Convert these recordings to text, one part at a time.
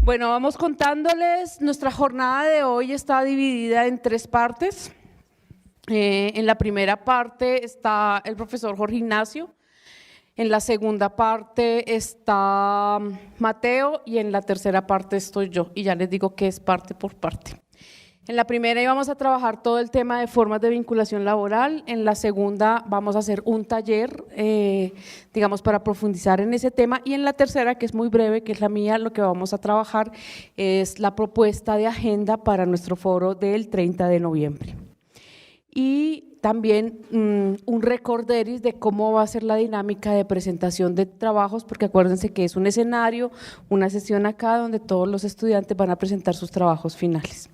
Bueno, vamos contándoles, nuestra jornada de hoy está dividida en 3 partes. En la primera parte está el profesor Jorge Ignacio, en la segunda parte está Mateo y en la tercera parte estoy yo, y ya les digo que es parte por parte. En la primera íbamos a trabajar todo el tema de formas de vinculación laboral, en la segunda vamos a hacer un taller, digamos, para profundizar en ese tema, y en la tercera, que es muy breve, que es la mía, lo que vamos a trabajar es la propuesta de agenda para nuestro foro del 30 de noviembre. Y también un recorderis de cómo va a ser la dinámica de presentación de trabajos, porque acuérdense que es un escenario, una sesión acá donde todos los estudiantes van a presentar sus trabajos finales.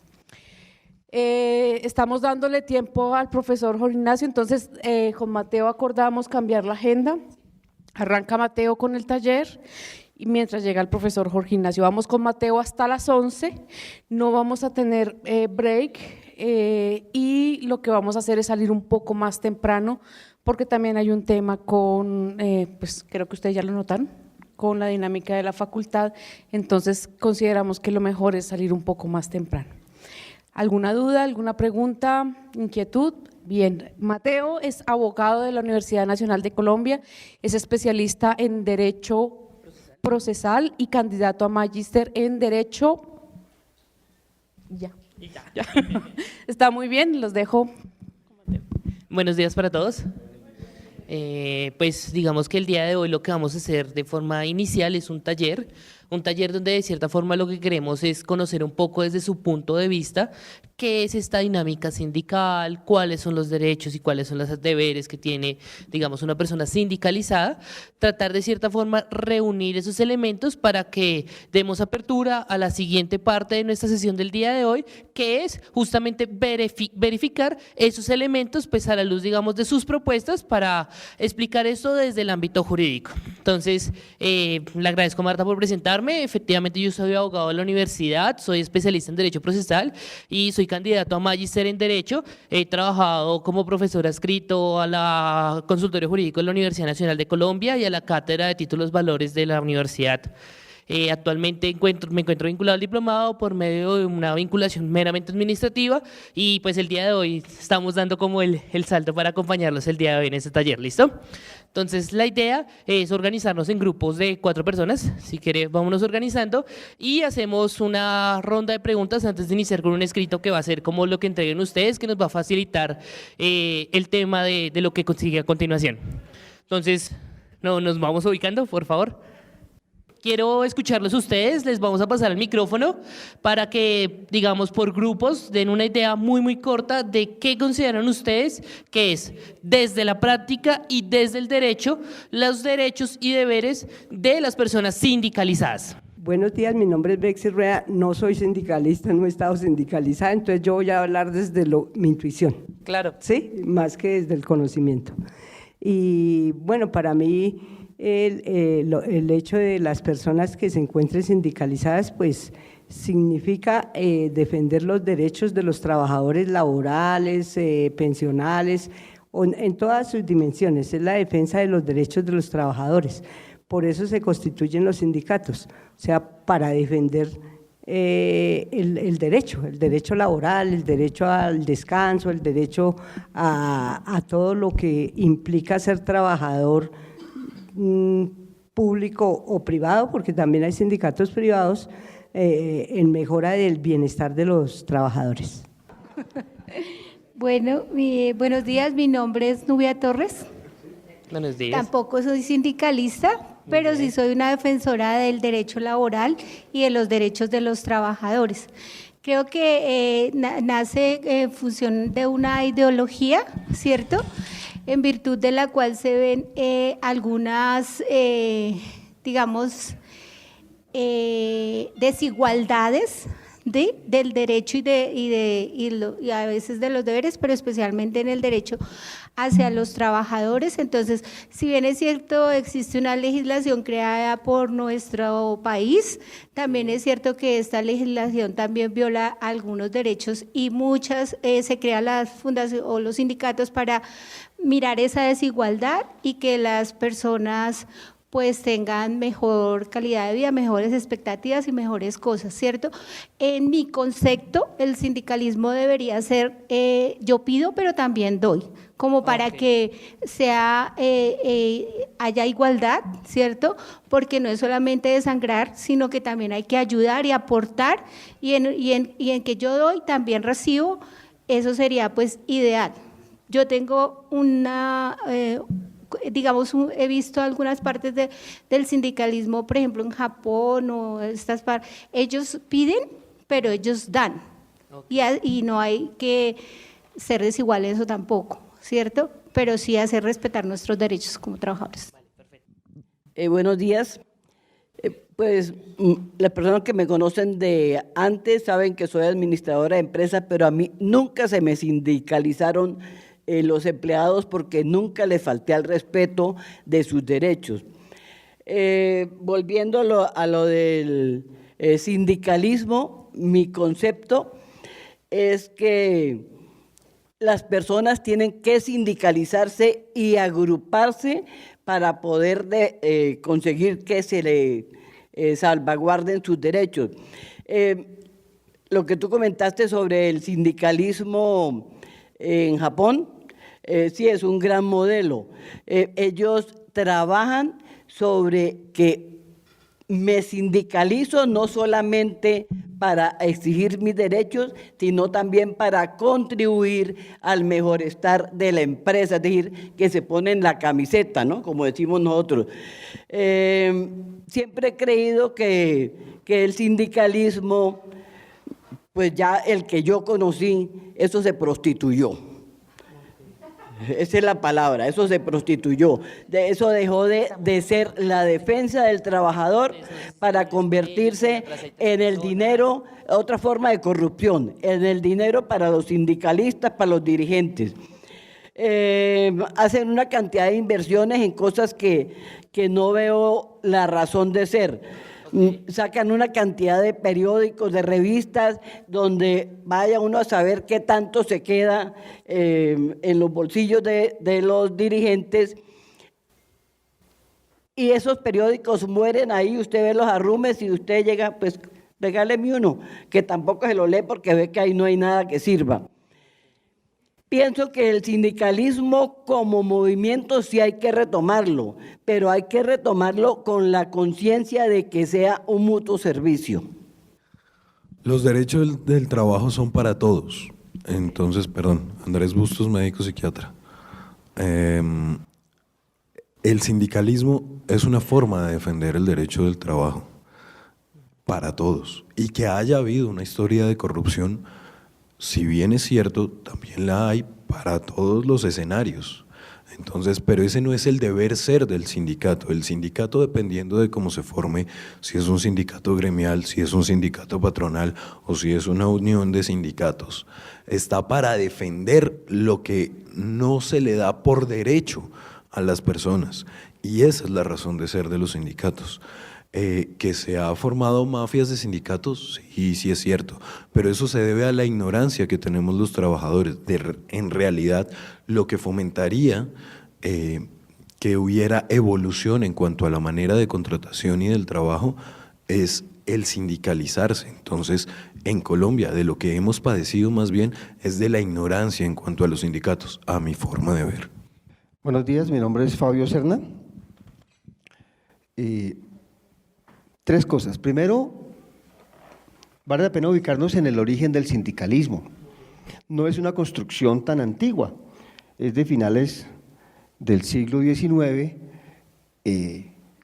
Estamos dándole tiempo al profesor Jorge Ignacio, entonces con Mateo acordamos cambiar la agenda. Arranca Mateo con el taller y mientras llega el profesor Jorge Ignacio. Vamos con Mateo hasta las 11, no vamos a tener break y lo que vamos a hacer es salir un poco más temprano porque también hay un tema con, pues creo que ustedes ya lo notaron, con la dinámica de la facultad, entonces consideramos que lo mejor es salir un poco más temprano. ¿Alguna duda, alguna pregunta, inquietud? Bien, Mateo es abogado de la Universidad Nacional de Colombia, es especialista en Derecho Procesal y candidato a magíster en Derecho. Ya. Está muy bien, los dejo. Buenos días para todos. Pues digamos que el día de hoy lo que vamos a hacer de forma inicial es un taller donde de cierta forma lo que queremos es conocer un poco desde su punto de vista qué es esta dinámica sindical, cuáles son los derechos y cuáles son los deberes que tiene, digamos, una persona sindicalizada, tratar de cierta forma reunir esos elementos para que demos apertura a la siguiente parte de nuestra sesión del día de hoy, que es justamente verificar esos elementos pues a la luz, digamos, de sus propuestas para explicar esto desde el ámbito jurídico. Entonces, le agradezco a Marta por presentarme. Efectivamente, yo soy abogado de la universidad, soy especialista en Derecho Procesal y soy candidato a magíster en Derecho. He trabajado como profesor adscrito a la Consultorio Jurídico de la Universidad Nacional de Colombia y a la Cátedra de Títulos Valores de la universidad. Actualmente me encuentro vinculado al diplomado por medio de una vinculación meramente administrativa y pues el día de hoy estamos dando como el salto para acompañarlos el día de hoy en este taller, ¿listo? Entonces la idea es organizarnos en grupos de 4 personas, si quiere vámonos organizando y hacemos una ronda de preguntas antes de iniciar con un escrito que va a ser como lo que entreguen ustedes, que nos va a facilitar el tema de lo que consigue a continuación. Entonces, nos vamos ubicando, por favor. Quiero escucharlos ustedes, les vamos a pasar el micrófono para que, digamos, por grupos den una idea muy corta de qué consideran ustedes que es, desde la práctica y desde el derecho, los derechos y deberes de las personas sindicalizadas. Buenos días, mi nombre es Bexy Rueda, no soy sindicalista, no he estado sindicalizada, entonces yo voy a hablar desde mi intuición. Claro. Sí, más que desde el conocimiento. Y bueno, para mí el hecho de las personas que se encuentren sindicalizadas, pues significa defender los derechos de los trabajadores laborales, pensionales, en todas sus dimensiones, es la defensa de los derechos de los trabajadores. Por eso se constituyen los sindicatos, o sea, para defender el derecho laboral, el derecho al descanso, el derecho a todo lo que implica ser trabajador público o privado, porque también hay sindicatos privados, en mejora del bienestar de los trabajadores. Bueno, buenos días, mi nombre es Nubia Torres. Buenos días. Tampoco soy sindicalista, pero sí soy una defensora del derecho laboral y de los derechos de los trabajadores. Creo que nace en función de una ideología, ¿cierto?, en virtud de la cual se ven algunas, digamos, desigualdades del derecho y a veces de los deberes, pero especialmente en el derecho hacia los trabajadores. Entonces, si bien es cierto, existe una legislación creada por nuestro país, también es cierto que esta legislación también viola algunos derechos y se crean las fundaciones o los sindicatos para mirar esa desigualdad y que las personas pues tengan mejor calidad de vida, mejores expectativas y mejores cosas, ¿cierto? En mi concepto, el sindicalismo debería ser, yo pido, pero también doy, como para que haya igualdad, ¿cierto? Porque no es solamente desangrar, sino que también hay que ayudar y aportar, y en que yo doy, también recibo, eso sería pues ideal. Yo tengo he visto algunas partes del sindicalismo, por ejemplo en Japón o estas partes, ellos piden, pero ellos dan, y no hay que ser desigual en eso tampoco, ¿cierto? Pero sí hacer respetar nuestros derechos como trabajadores. Buenos días. Pues las personas que me conocen de antes saben que soy administradora de empresas, pero a mí nunca se me sindicalizaron los empleados porque nunca les falté al respeto de sus derechos. Volviendo a lo del sindicalismo, mi concepto es que las personas tienen que sindicalizarse y agruparse para poder conseguir que se le salvaguarden sus derechos. Lo que tú comentaste sobre el sindicalismo en Japón, sí es un gran modelo. Ellos trabajan sobre que me sindicalizo no solamente para exigir mis derechos, sino también para contribuir al mejorestar de la empresa, es decir, que se ponen la camiseta, ¿no? Como decimos nosotros. Siempre he creído que el sindicalismo, pues ya el que yo conocí, eso se prostituyó. Esa es la palabra, eso se prostituyó. Eso dejó de ser la defensa del trabajador para convertirse en el dinero, otra forma de corrupción, en el dinero para los sindicalistas, para los dirigentes. Hacen una cantidad de inversiones en cosas que no veo la razón de ser. Sacan una cantidad de periódicos, de revistas, donde vaya uno a saber qué tanto se queda en los bolsillos de los dirigentes. Y esos periódicos mueren ahí, usted ve los arrumes y usted llega, pues regáleme uno, que tampoco se lo lee porque ve que ahí no hay nada que sirva. Pienso que el sindicalismo como movimiento sí hay que retomarlo, pero hay que retomarlo con la conciencia de que sea un mutuo servicio. Los derechos del trabajo son para todos. Entonces, perdón, Andrés Bustos, médico psiquiatra. El sindicalismo es una forma de defender el derecho del trabajo para todos. Y que haya habido una historia de corrupción, si bien es cierto, también la hay para todos los escenarios. Entonces, pero ese no es el deber ser del sindicato. El sindicato, dependiendo de cómo se forme, si es un sindicato gremial, si es un sindicato patronal o si es una unión de sindicatos, está para defender lo que no se le da por derecho a las personas. Y esa es la razón de ser de los sindicatos. Que se ha formado mafias de sindicatos, sí es cierto, pero eso se debe a la ignorancia que tenemos los trabajadores. En realidad, lo que fomentaría que hubiera evolución en cuanto a la manera de contratación y del trabajo es el sindicalizarse. Entonces, en Colombia, de lo que hemos padecido más bien es de la ignorancia en cuanto a los sindicatos, a mi forma de ver. Buenos días, mi nombre es Fabio Serna. Tres cosas. Primero, vale la pena ubicarnos en el origen del sindicalismo. No es una construcción tan antigua, es de finales del siglo XIX,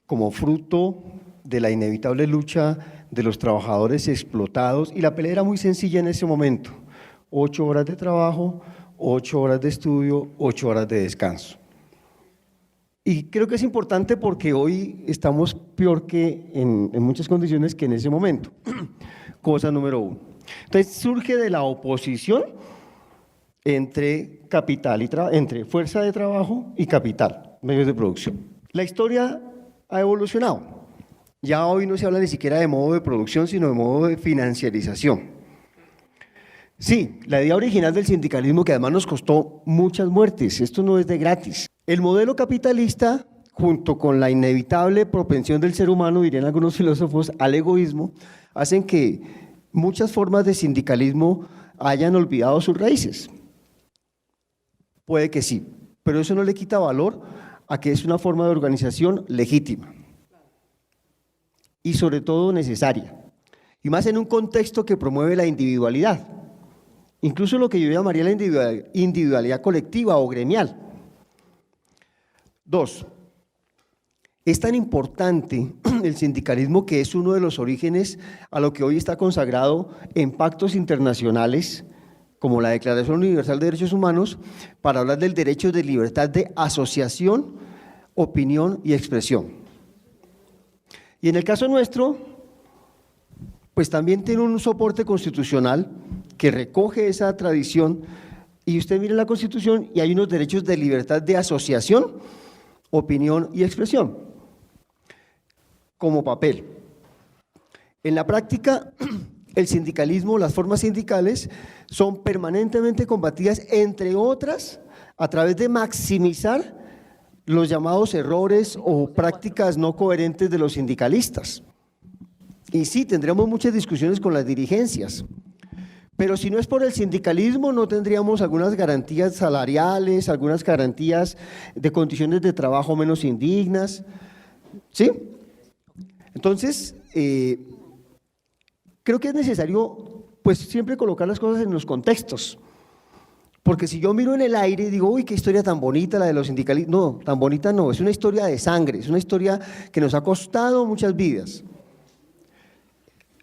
como fruto de la inevitable lucha de los trabajadores explotados, y la pelea era muy sencilla en ese momento: 8 horas de trabajo, 8 horas de estudio, 8 horas de descanso. Y creo que es importante porque hoy estamos peor que en muchas condiciones que en ese momento. Cosa número 1. Entonces surge de la oposición entre capital y entre fuerza de trabajo y capital, medios de producción. La historia ha evolucionado. Ya hoy no se habla ni siquiera de modo de producción, sino de modo de financiarización. Sí, la idea original del sindicalismo, que además nos costó muchas muertes, esto no es de gratis. El modelo capitalista, junto con la inevitable propensión del ser humano, dirían algunos filósofos, al egoísmo, hacen que muchas formas de sindicalismo hayan olvidado sus raíces. Puede que sí, pero eso no le quita valor a que es una forma de organización legítima y sobre todo necesaria, y más en un contexto que promueve la individualidad, incluso lo que yo llamaría la individualidad colectiva o gremial. 2. Es tan importante el sindicalismo que es uno de los orígenes a lo que hoy está consagrado en pactos internacionales, como la Declaración Universal de Derechos Humanos, para hablar del derecho de libertad de asociación, opinión y expresión. Y en el caso nuestro, pues también tiene un soporte constitucional que recoge esa tradición, y usted mira la Constitución y hay unos derechos de libertad de asociación, opinión y expresión, como papel. En la práctica, el sindicalismo, las formas sindicales, son permanentemente combatidas, entre otras, a través de maximizar los llamados errores o prácticas no coherentes de los sindicalistas. Y sí, tendríamos muchas discusiones con las dirigencias, pero si no es por el sindicalismo no tendríamos algunas garantías salariales, algunas garantías de condiciones de trabajo menos indignas, ¿sí? Entonces, creo que es necesario pues siempre colocar las cosas en los contextos, porque si yo miro en el aire y digo, uy, qué historia tan bonita la de los sindicalistas, no, tan bonita no, es una historia de sangre, es una historia que nos ha costado muchas vidas.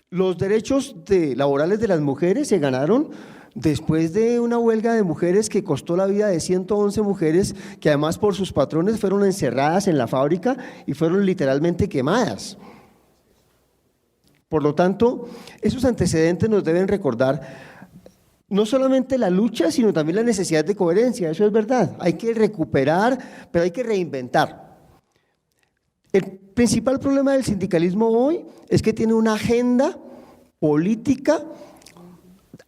Los derechos laborales de las mujeres se ganaron después de una huelga de mujeres que costó la vida de 111 mujeres, que además por sus patrones fueron encerradas en la fábrica y fueron literalmente quemadas. Por lo tanto, esos antecedentes nos deben recordar no solamente la lucha, sino también la necesidad de coherencia, eso es verdad, hay que recuperar, pero hay que reinventar. El principal problema del sindicalismo hoy es que tiene una agenda política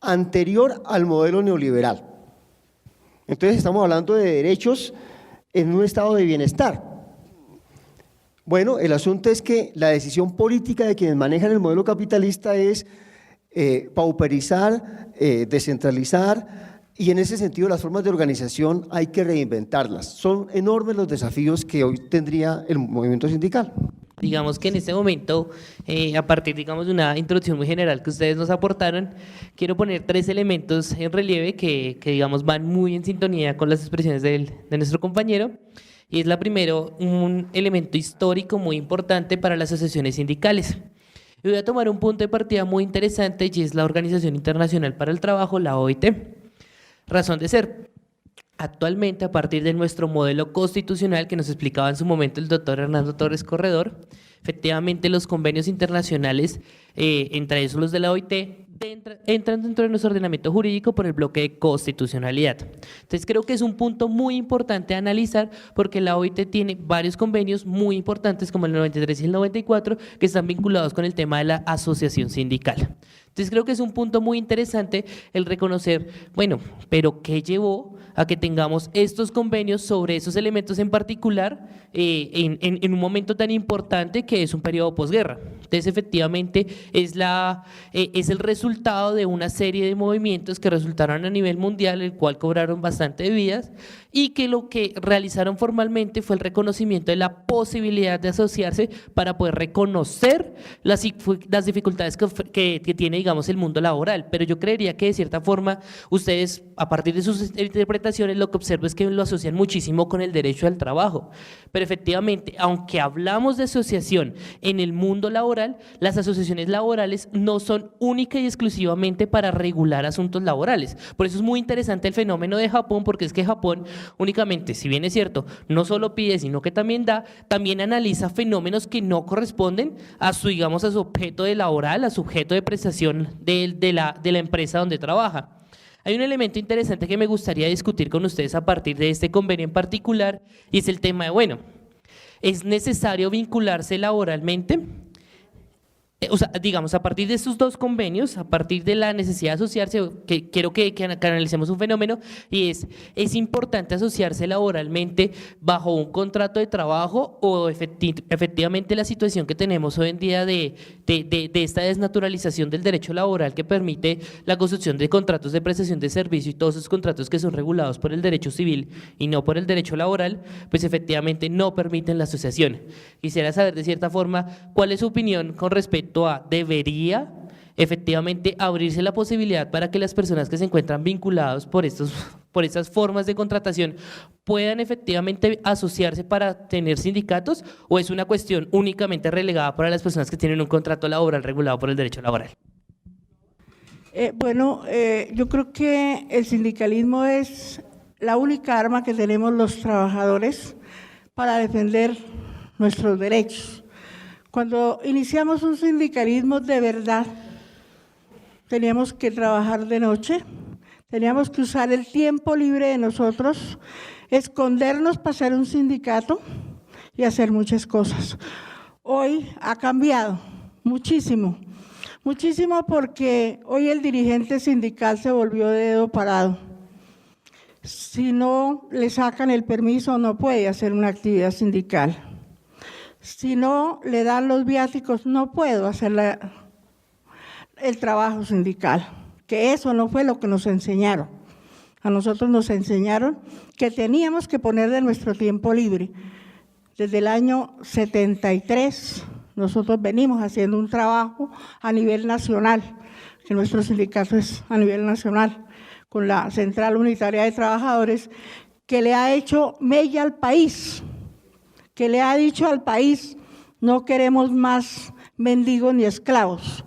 anterior al modelo neoliberal. Entonces estamos hablando de derechos en un estado de bienestar. Bueno, el asunto es que la decisión política de quienes manejan el modelo capitalista es pauperizar, descentralizar, y en ese sentido las formas de organización hay que reinventarlas. Son enormes los desafíos que hoy tendría el movimiento sindical. Digamos que en este momento, a partir digamos, de una introducción muy general que ustedes nos aportaron, quiero poner 3 elementos en relieve que digamos, van muy en sintonía con las expresiones de nuestro compañero. Y es la primero, un elemento histórico muy importante para las asociaciones sindicales. Y voy a tomar un punto de partida muy interesante y es la Organización Internacional para el Trabajo, la OIT. Razón de ser. Actualmente, a partir de nuestro modelo constitucional que nos explicaba en su momento el doctor Hernando Torres Corredor, efectivamente los convenios internacionales, entre esos los de la OIT, entran dentro de nuestro ordenamiento jurídico por el bloque de constitucionalidad. Entonces creo que es un punto muy importante a analizar porque la OIT tiene varios convenios muy importantes como el 93 y el 94 que están vinculados con el tema de la asociación sindical. Entonces creo que es un punto muy interesante el reconocer, bueno, pero ¿qué llevó a que tengamos estos convenios sobre esos elementos en particular en un momento tan importante que es un periodo posguerra? Entonces efectivamente es el resultado de una serie de movimientos que resultaron a nivel mundial, el cual cobraron bastante vidas y que lo que realizaron formalmente fue el reconocimiento de la posibilidad de asociarse para poder reconocer las dificultades que tiene, digamos, el mundo laboral. Pero yo creería que de cierta forma ustedes, a partir de sus interpretaciones, lo que observo es que lo asocian muchísimo con el derecho al trabajo. Pero efectivamente, aunque hablamos de asociación en el mundo laboral, las asociaciones laborales no son única y exclusivamente para regular asuntos laborales. Por eso es muy interesante el fenómeno de Japón, porque es que Japón únicamente, si bien es cierto, no solo pide, sino que también da, también analiza fenómenos que no corresponden a su, digamos, a su objeto de laboral, a su objeto de prestación asociación de la empresa donde trabaja. Hay un elemento interesante que me gustaría discutir con ustedes a partir de este convenio en particular, y es el tema de, bueno, ¿es necesario vincularse laboralmente? O sea, digamos, a partir de estos dos convenios, a partir de la necesidad de asociarse, que quiero que analicemos un fenómeno, y ¿es importante asociarse laboralmente bajo un contrato de trabajo o efectivamente la situación que tenemos hoy en día de esta desnaturalización del derecho laboral que permite la construcción de contratos de prestación de servicio y todos esos contratos que son regulados por el derecho civil y no por el derecho laboral, pues efectivamente no permiten la asociación? Quisiera saber de cierta forma cuál es su opinión con respecto a ¿debería efectivamente abrirse la posibilidad para que las personas que se encuentran vinculados por estas formas de contratación puedan efectivamente asociarse para tener sindicatos, o es una cuestión únicamente relegada para las personas que tienen un contrato laboral regulado por el derecho laboral? Yo creo que el sindicalismo es la única arma que tenemos los trabajadores para defender nuestros derechos. Cuando iniciamos un sindicalismo de verdad, teníamos que trabajar de noche, teníamos que usar el tiempo libre de nosotros, escondernos para hacer un sindicato y hacer muchas cosas. Hoy ha cambiado muchísimo, muchísimo, porque hoy el dirigente sindical se volvió de dedo parado. Si no le sacan el permiso, no puede hacer una actividad sindical. Si no le dan los viáticos, no puedo hacer el trabajo sindical, que eso no fue lo que nos enseñaron. A nosotros nos enseñaron que teníamos que poner de nuestro tiempo libre. Desde el año 73 nosotros venimos haciendo un trabajo a nivel nacional, que nuestro sindicato es a nivel nacional, con la Central Unitaria de Trabajadores, que le ha hecho mella al país, que le ha dicho al país: no queremos más mendigos ni esclavos.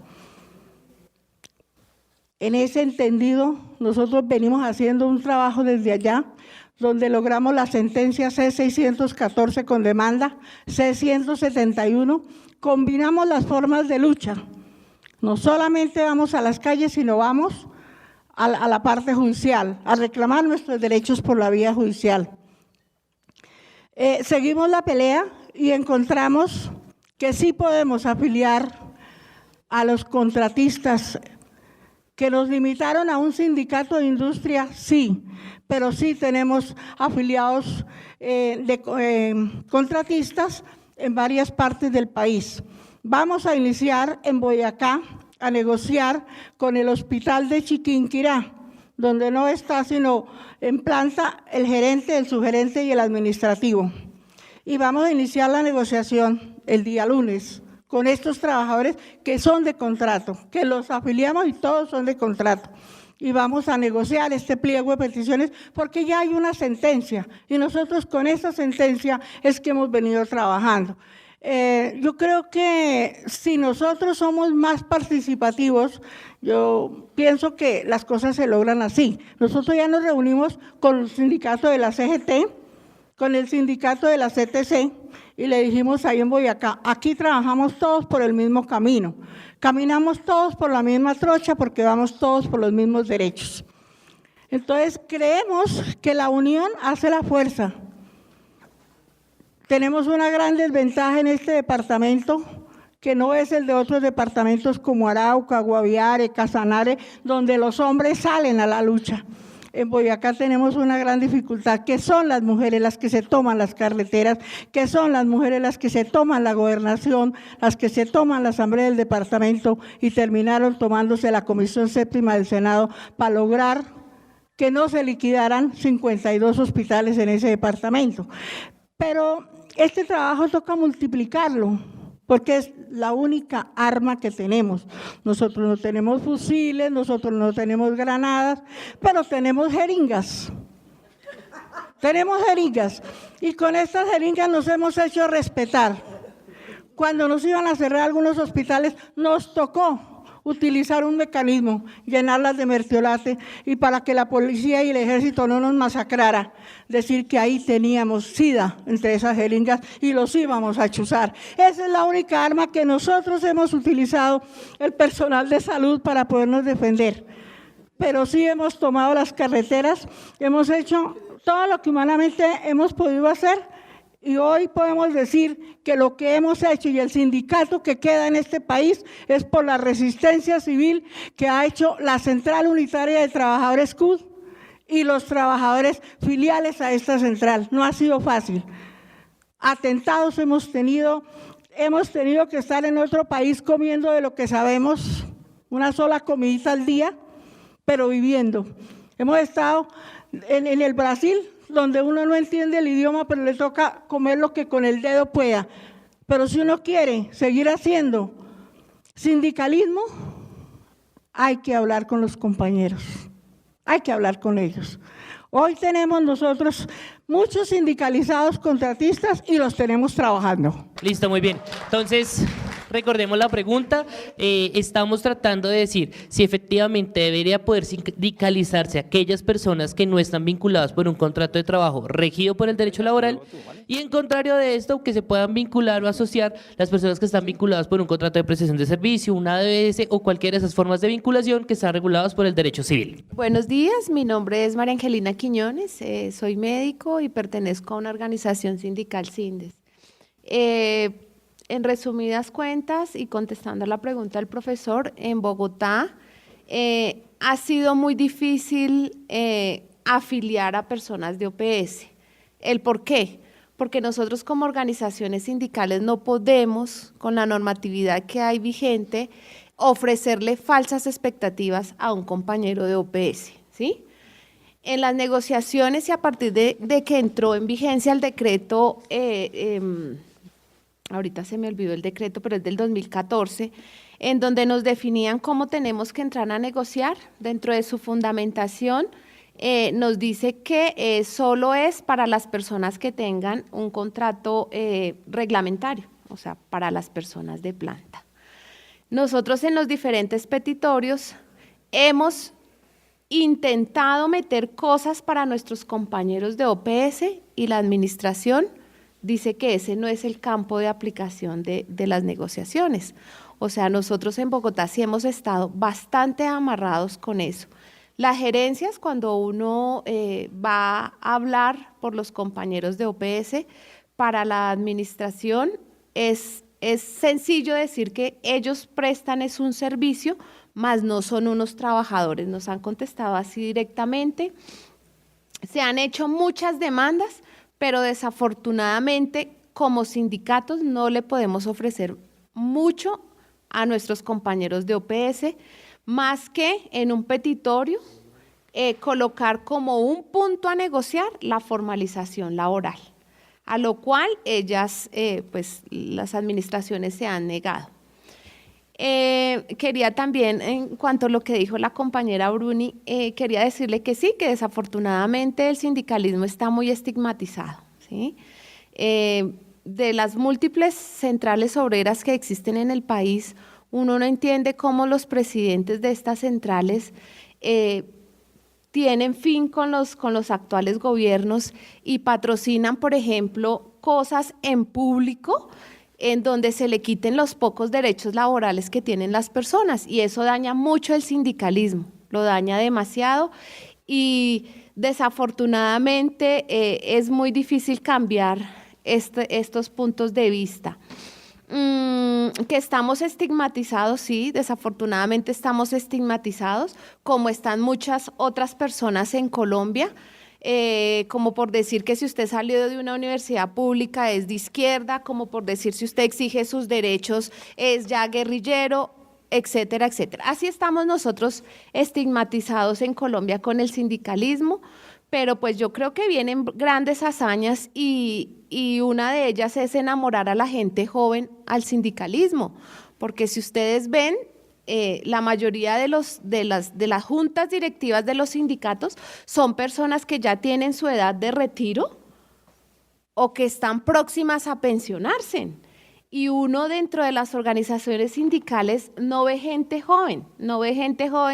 En ese entendido, nosotros venimos haciendo un trabajo desde allá, donde logramos la sentencia C-614 con demanda, C-171, combinamos las formas de lucha. No solamente vamos a las calles, sino vamos a la parte judicial, a reclamar nuestros derechos por la vía judicial. Seguimos la pelea y encontramos que sí podemos afiliar a los contratistas, que nos limitaron a un sindicato de industria, sí, pero sí tenemos afiliados contratistas en varias partes del país. Vamos a iniciar en Boyacá a negociar con el hospital de Chiquinquirá, donde no está sino en planta el gerente, el subgerente y el administrativo. Y vamos a iniciar la negociación el día lunes con estos trabajadores que son de contrato, que los afiliamos y todos son de contrato. Y vamos a negociar este pliego de peticiones porque ya hay una sentencia y nosotros con esa sentencia es que hemos venido trabajando. Yo creo que si nosotros somos más participativos, yo pienso que las cosas se logran así. Nosotros ya nos reunimos con el sindicato de la CGT, con el sindicato de la CTC, y le dijimos ahí en Boyacá: aquí trabajamos todos por el mismo camino, caminamos todos por la misma trocha porque vamos todos por los mismos derechos. Entonces creemos que la unión hace la fuerza. Tenemos una gran desventaja en este departamento, que no es el de otros departamentos como Arauca, Guaviare, Casanare, donde los hombres salen a la lucha. En Boyacá tenemos una gran dificultad, que son las mujeres las que se toman las carreteras, que son las mujeres las que se toman la gobernación, las que se toman la asamblea del departamento y terminaron tomándose la Comisión Séptima del Senado para lograr que no se liquidaran 52 hospitales en ese departamento. Pero este trabajo toca multiplicarlo, porque es la única arma que tenemos. Nosotros no tenemos fusiles, nosotros no tenemos granadas, pero tenemos jeringas. Tenemos jeringas, y con estas jeringas nos hemos hecho respetar. Cuando nos iban a cerrar algunos hospitales, nos tocó utilizar un mecanismo, llenarlas de mertiolate y para que la policía y el ejército no nos masacrara, decir que ahí teníamos sida entre esas jeringas y los íbamos a chuzar. Esa es la única arma que nosotros hemos utilizado, el personal de salud, para podernos defender. Pero sí hemos tomado las carreteras, hemos hecho todo lo que humanamente hemos podido hacer. Y hoy podemos decir que lo que hemos hecho y el sindicato que queda en este país es por la resistencia civil que ha hecho la Central Unitaria de Trabajadores CUT y los trabajadores filiales a esta central. No ha sido fácil. Atentados hemos tenido que estar en otro país comiendo de lo que sabemos, una sola comidita al día, pero viviendo. Hemos estado en el Brasil, donde uno no entiende el idioma, pero le toca comer lo que con el dedo pueda. Pero si uno quiere seguir haciendo sindicalismo, hay que hablar con los compañeros, hay que hablar con ellos. Hoy tenemos nosotros muchos sindicalizados contratistas y los tenemos trabajando. Listo, muy bien. Entonces, recordemos la pregunta. Estamos tratando de decir si efectivamente debería poder sindicalizarse aquellas personas que no están vinculadas por un contrato de trabajo regido por el derecho laboral, y en contrario de esto, que se puedan vincular o asociar las personas que están vinculadas por un contrato de prestación de servicio, una ADS o cualquiera de esas formas de vinculación que están reguladas por el derecho civil. Buenos días, mi nombre es María Angelina Quiñones, soy médico y pertenezco a una organización sindical, Sindes. En resumidas cuentas y contestando a la pregunta del profesor, en Bogotá ha sido muy difícil afiliar a personas de OPS. ¿El por qué? Porque nosotros como organizaciones sindicales no podemos, con la normatividad que hay vigente, ofrecerle falsas expectativas a un compañero de OPS, ¿sí? En las negociaciones y a partir de que entró en vigencia el decreto, ahorita se me olvidó el decreto, pero es del 2014, en donde nos definían cómo tenemos que entrar a negociar. Dentro de su fundamentación nos dice que solo es para las personas que tengan un contrato reglamentario, o sea, para las personas de planta. Nosotros en los diferentes petitorios hemos intentado meter cosas para nuestros compañeros de OPS y la administración dice que ese no es el campo de aplicación de las negociaciones. O sea, nosotros en Bogotá sí hemos estado bastante amarrados con eso. Las gerencias, cuando uno va a hablar por los compañeros de OPS, para la administración es sencillo decir que ellos prestan es un servicio, mas no son unos trabajadores. Nos han contestado así directamente. Se han hecho muchas demandas, pero desafortunadamente como sindicatos no le podemos ofrecer mucho a nuestros compañeros de OPS, más que en un petitorio colocar como un punto a negociar la formalización laboral, a lo cual ellas, pues las administraciones se han negado. Quería también, en cuanto a lo que dijo la compañera Bruni, quería decirle que sí, que desafortunadamente el sindicalismo está muy estigmatizado, ¿sí? De las múltiples centrales obreras que existen en el país, uno no entiende cómo los presidentes de estas centrales tienen fin con los actuales gobiernos y patrocinan, por ejemplo, cosas en público en donde se le quiten los pocos derechos laborales que tienen las personas, y eso daña mucho el sindicalismo, lo daña demasiado, y desafortunadamente es muy difícil cambiar estos puntos de vista. Que estamos estigmatizados, sí, desafortunadamente estamos estigmatizados, como están muchas otras personas en Colombia, como por decir que si usted salió de una universidad pública es de izquierda, como por decir si usted exige sus derechos es ya guerrillero, etcétera, etcétera. Así estamos nosotros estigmatizados en Colombia con el sindicalismo, pero pues yo creo que vienen grandes hazañas y una de ellas es enamorar a la gente joven al sindicalismo, porque si ustedes ven, la mayoría de las juntas directivas de los sindicatos son personas que ya tienen su edad de retiro o que están próximas a pensionarse. y uno dentro de las organizaciones sindicales no ve gente joven,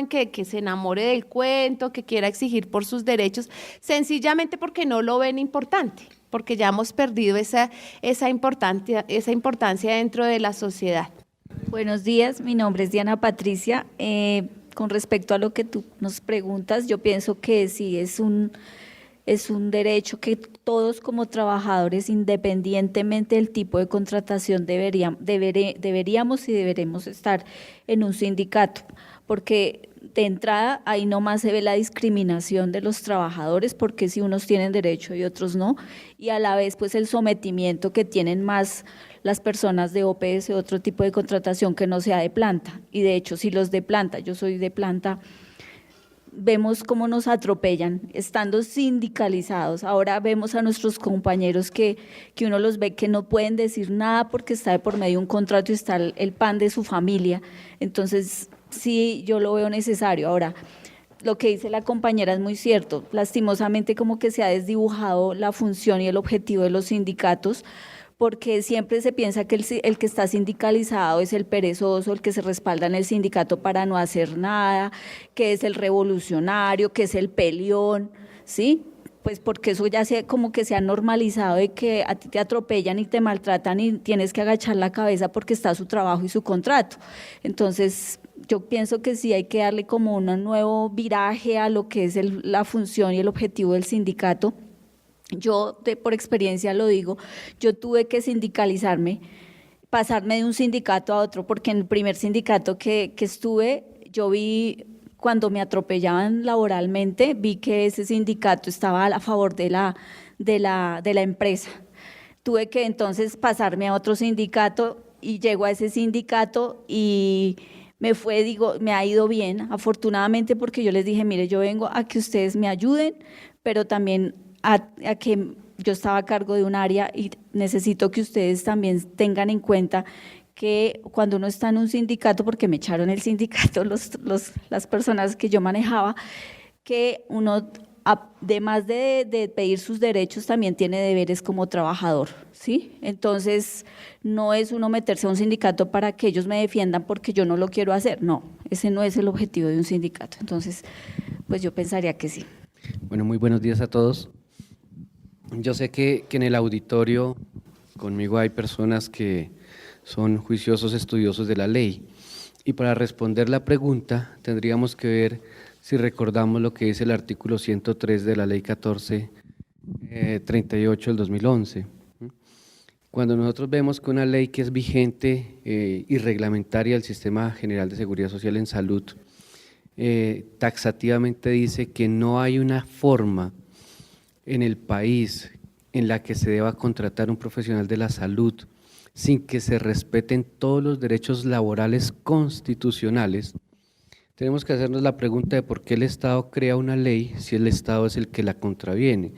que se enamore del cuento, que quiera exigir por sus derechos, sencillamente porque no lo ven importante, porque ya hemos perdido esa importancia dentro de la sociedad. Buenos días, mi nombre es Diana Patricia. Con respecto a lo que tú nos preguntas, yo pienso que sí es un derecho que todos como trabajadores, independientemente del tipo de contratación, deberíamos y deberemos estar en un sindicato, porque de entrada ahí nomás se ve la discriminación de los trabajadores, porque si unos tienen derecho y otros no, y a la vez pues el sometimiento que tienen más las personas de OPS, otro tipo de contratación que no sea de planta, y de hecho si los de planta, yo soy de planta, vemos cómo nos atropellan estando sindicalizados. Ahora vemos a nuestros compañeros que uno los ve que no pueden decir nada porque está de por medio un contrato y está el pan de su familia. Entonces, sí, yo lo veo necesario. Ahora, lo que dice la compañera es muy cierto. Lastimosamente como que se ha desdibujado la función y el objetivo de los sindicatos, porque siempre se piensa que el que está sindicalizado es el perezoso, el que se respalda en el sindicato para no hacer nada, que es el revolucionario, que es el peleón, ¿sí? Pues porque eso ya como que se ha normalizado de que a ti te atropellan y te maltratan y tienes que agachar la cabeza porque está su trabajo y su contrato. Entonces, yo pienso que sí hay que darle como un nuevo viraje a lo que es la función y el objetivo del sindicato. Yo, por experiencia lo digo, yo tuve que sindicalizarme, pasarme de un sindicato a otro, porque en el primer sindicato que estuve, yo vi, cuando me atropellaban laboralmente, vi que ese sindicato estaba a favor de la empresa. Tuve que entonces pasarme a otro sindicato y llego a ese sindicato y me ha ido bien, afortunadamente, porque yo les dije, mire, yo vengo a que ustedes me ayuden, pero también a que yo estaba a cargo de un área y necesito que ustedes también tengan en cuenta que cuando uno está en un sindicato, porque me echaron el sindicato las personas que yo manejaba, que uno, además de pedir sus derechos, también tiene deberes como trabajador, ¿sí? Entonces, no es uno meterse a un sindicato para que ellos me defiendan porque yo no lo quiero hacer, no, ese no es el objetivo de un sindicato. Entonces, pues yo pensaría que sí. Bueno, muy buenos días a todos. Yo sé que en el auditorio conmigo hay personas que son juiciosos estudiosos de la ley, y para responder la pregunta tendríamos que ver si recordamos lo que es el artículo 103 de la ley 1438 del 2011. Cuando nosotros vemos que una ley que es vigente y reglamentaria del Sistema General de Seguridad Social en Salud, taxativamente dice que no hay una forma en el país en la que se deba contratar un profesional de la salud sin que se respeten todos los derechos laborales constitucionales. Tenemos que hacernos la pregunta de por qué el Estado crea una ley si el Estado es el que la contraviene.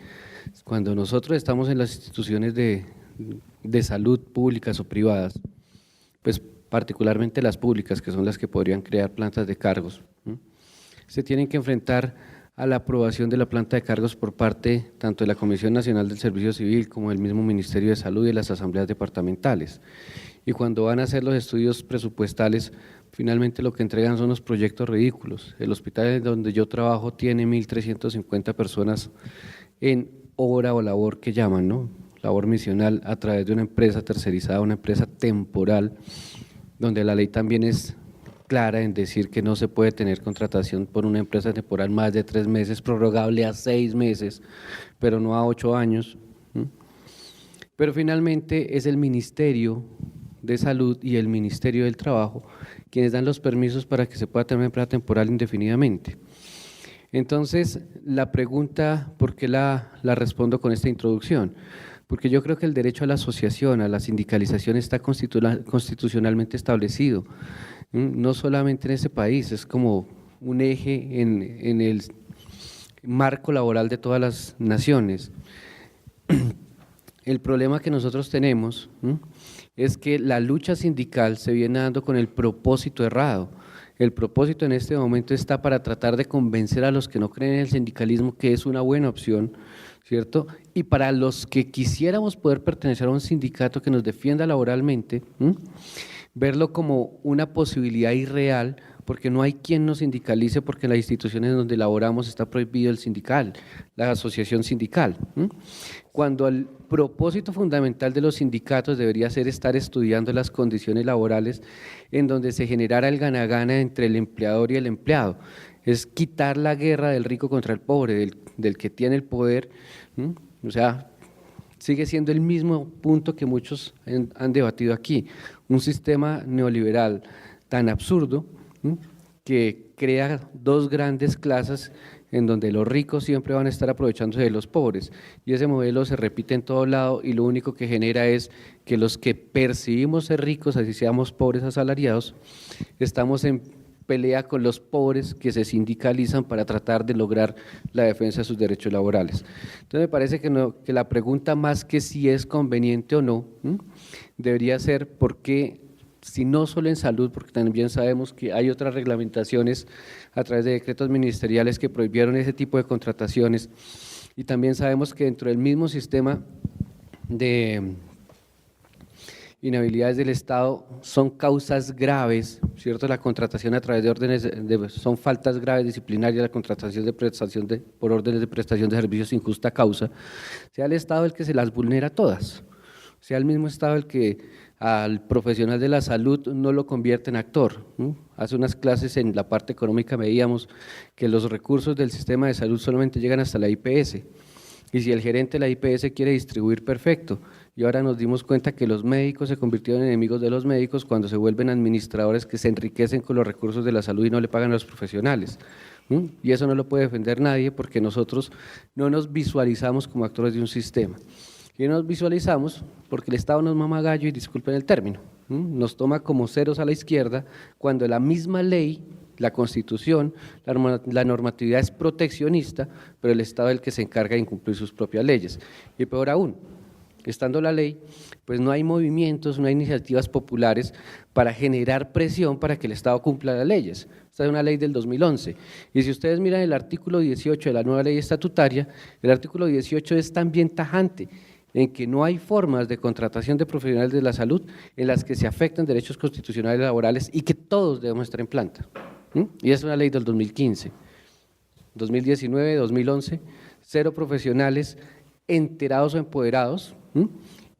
Cuando nosotros estamos en las instituciones de salud públicas o privadas, pues particularmente las públicas, que son las que podrían crear plantas de cargos, se tienen que enfrentar a la aprobación de la planta de cargos por parte tanto de la Comisión Nacional del Servicio Civil como del mismo Ministerio de Salud y las asambleas departamentales. Y cuando van a hacer los estudios presupuestales, finalmente lo que entregan son los proyectos ridículos. El hospital donde yo trabajo tiene 1.350 personas en obra o labor que llaman, ¿no? Labor misional a través de una empresa tercerizada, una empresa temporal, donde la ley también es clara en decir que no se puede tener contratación por una empresa temporal más de 3 meses, prorrogable a 6 meses, pero no a 8 años. Pero finalmente es el Ministerio de Salud y el Ministerio del Trabajo quienes dan los permisos para que se pueda tener una empresa temporal indefinidamente. Entonces, la pregunta, ¿por qué la respondo con esta introducción? Porque yo creo que el derecho a la asociación, a la sindicalización está constitucionalmente establecido, no solamente en ese país, es como un eje en el marco laboral de todas las naciones. El problema que nosotros tenemos es que la lucha sindical se viene dando con el propósito errado. El propósito en este momento está para tratar de convencer a los que no creen en el sindicalismo que es una buena opción, ¿cierto? y para los que quisiéramos poder pertenecer a un sindicato que nos defienda laboralmente, verlo como una posibilidad irreal, porque no hay quien nos sindicalice, porque en las instituciones donde laboramos está prohibido el sindical, la asociación sindical. Cuando el propósito fundamental de los sindicatos debería ser estar estudiando las condiciones laborales en donde se generara el gana-gana entre el empleador y el empleado, es quitar la guerra del rico contra el pobre, del que tiene el poder, o sea, sigue siendo el mismo punto que muchos han debatido aquí, un sistema neoliberal tan absurdo que crea dos grandes clases en donde los ricos siempre van a estar aprovechándose de los pobres, y ese modelo se repite en todo lado y lo único que genera es que los que percibimos ser ricos, así seamos pobres asalariados, estamos en pelea con los pobres que se sindicalizan para tratar de lograr la defensa de sus derechos laborales. Entonces me parece que la pregunta más que si es conveniente o no, debería ser por qué, si no solo en salud, porque también sabemos que hay otras reglamentaciones a través de decretos ministeriales que prohibieron ese tipo de contrataciones, y también sabemos que dentro del mismo sistema de inhabilidades del Estado son causas graves, ¿cierto? La contratación a través de órdenes, son faltas graves disciplinarias, la contratación por órdenes de prestación de servicios sin justa causa, sea el Estado el que se las vulnera todas, sea el mismo Estado el que al profesional de la salud no lo convierte en actor. Hace unas clases en la parte económica veíamos que los recursos del sistema de salud solamente llegan hasta la IPS, y si el gerente de la IPS quiere distribuir, perfecto, y ahora nos dimos cuenta que los médicos se convirtieron en enemigos de los médicos cuando se vuelven administradores que se enriquecen con los recursos de la salud y no le pagan a los profesionales, y eso no lo puede defender nadie porque nosotros no nos visualizamos como actores de un sistema. Y nos visualizamos porque el Estado nos mama gallo, y disculpen el término, nos toma como ceros a la izquierda cuando la misma ley, la Constitución, la normatividad es proteccionista, pero el Estado es el que se encarga de incumplir sus propias leyes. Y peor aún, estando la ley, pues no hay movimientos, no hay iniciativas populares para generar presión para que el Estado cumpla las leyes. Esta es una ley del 2011, y si ustedes miran el artículo 18 de la nueva ley estatutaria, el artículo 18 es también tajante, en que no hay formas de contratación de profesionales de la salud en las que se afecten derechos constitucionales laborales y que todos debemos estar en planta. Y es una ley del 2015, 2019, 2011, 0 profesionales enterados o empoderados,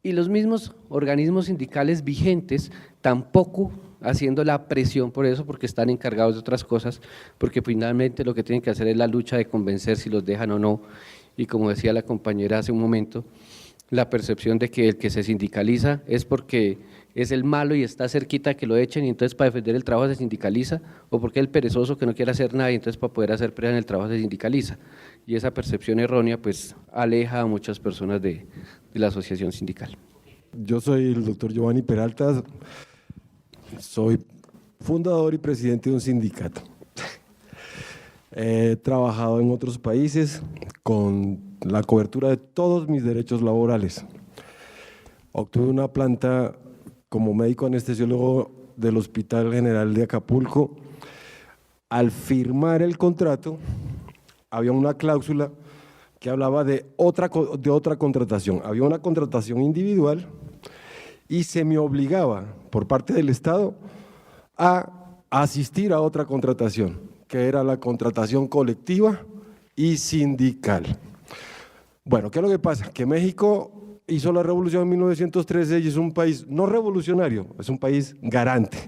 y los mismos organismos sindicales vigentes tampoco haciendo la presión por eso, porque están encargados de otras cosas, porque finalmente lo que tienen que hacer es la lucha de convencer si los dejan o no, y como decía la compañera hace un momento, la percepción de que el que se sindicaliza es porque es el malo y está cerquita que lo echen y entonces para defender el trabajo se sindicaliza, o porque el perezoso que no quiere hacer nada y entonces para poder hacer presa en el trabajo se sindicaliza, y esa percepción errónea pues aleja a muchas personas de la asociación sindical. Yo soy el doctor Giovanni Peralta, soy fundador y presidente de un sindicato. He trabajado en otros países con la cobertura de todos mis derechos laborales. Obtuve una planta como médico anestesiólogo del Hospital General de Acapulco. Al firmar el contrato, había una cláusula que hablaba de otra contratación. Había una contratación individual y se me obligaba por parte del Estado a asistir a otra contratación, que era la contratación colectiva y sindical. Bueno, ¿qué es lo que pasa? Que México hizo la revolución en 1913 y es un país no revolucionario, es un país garante.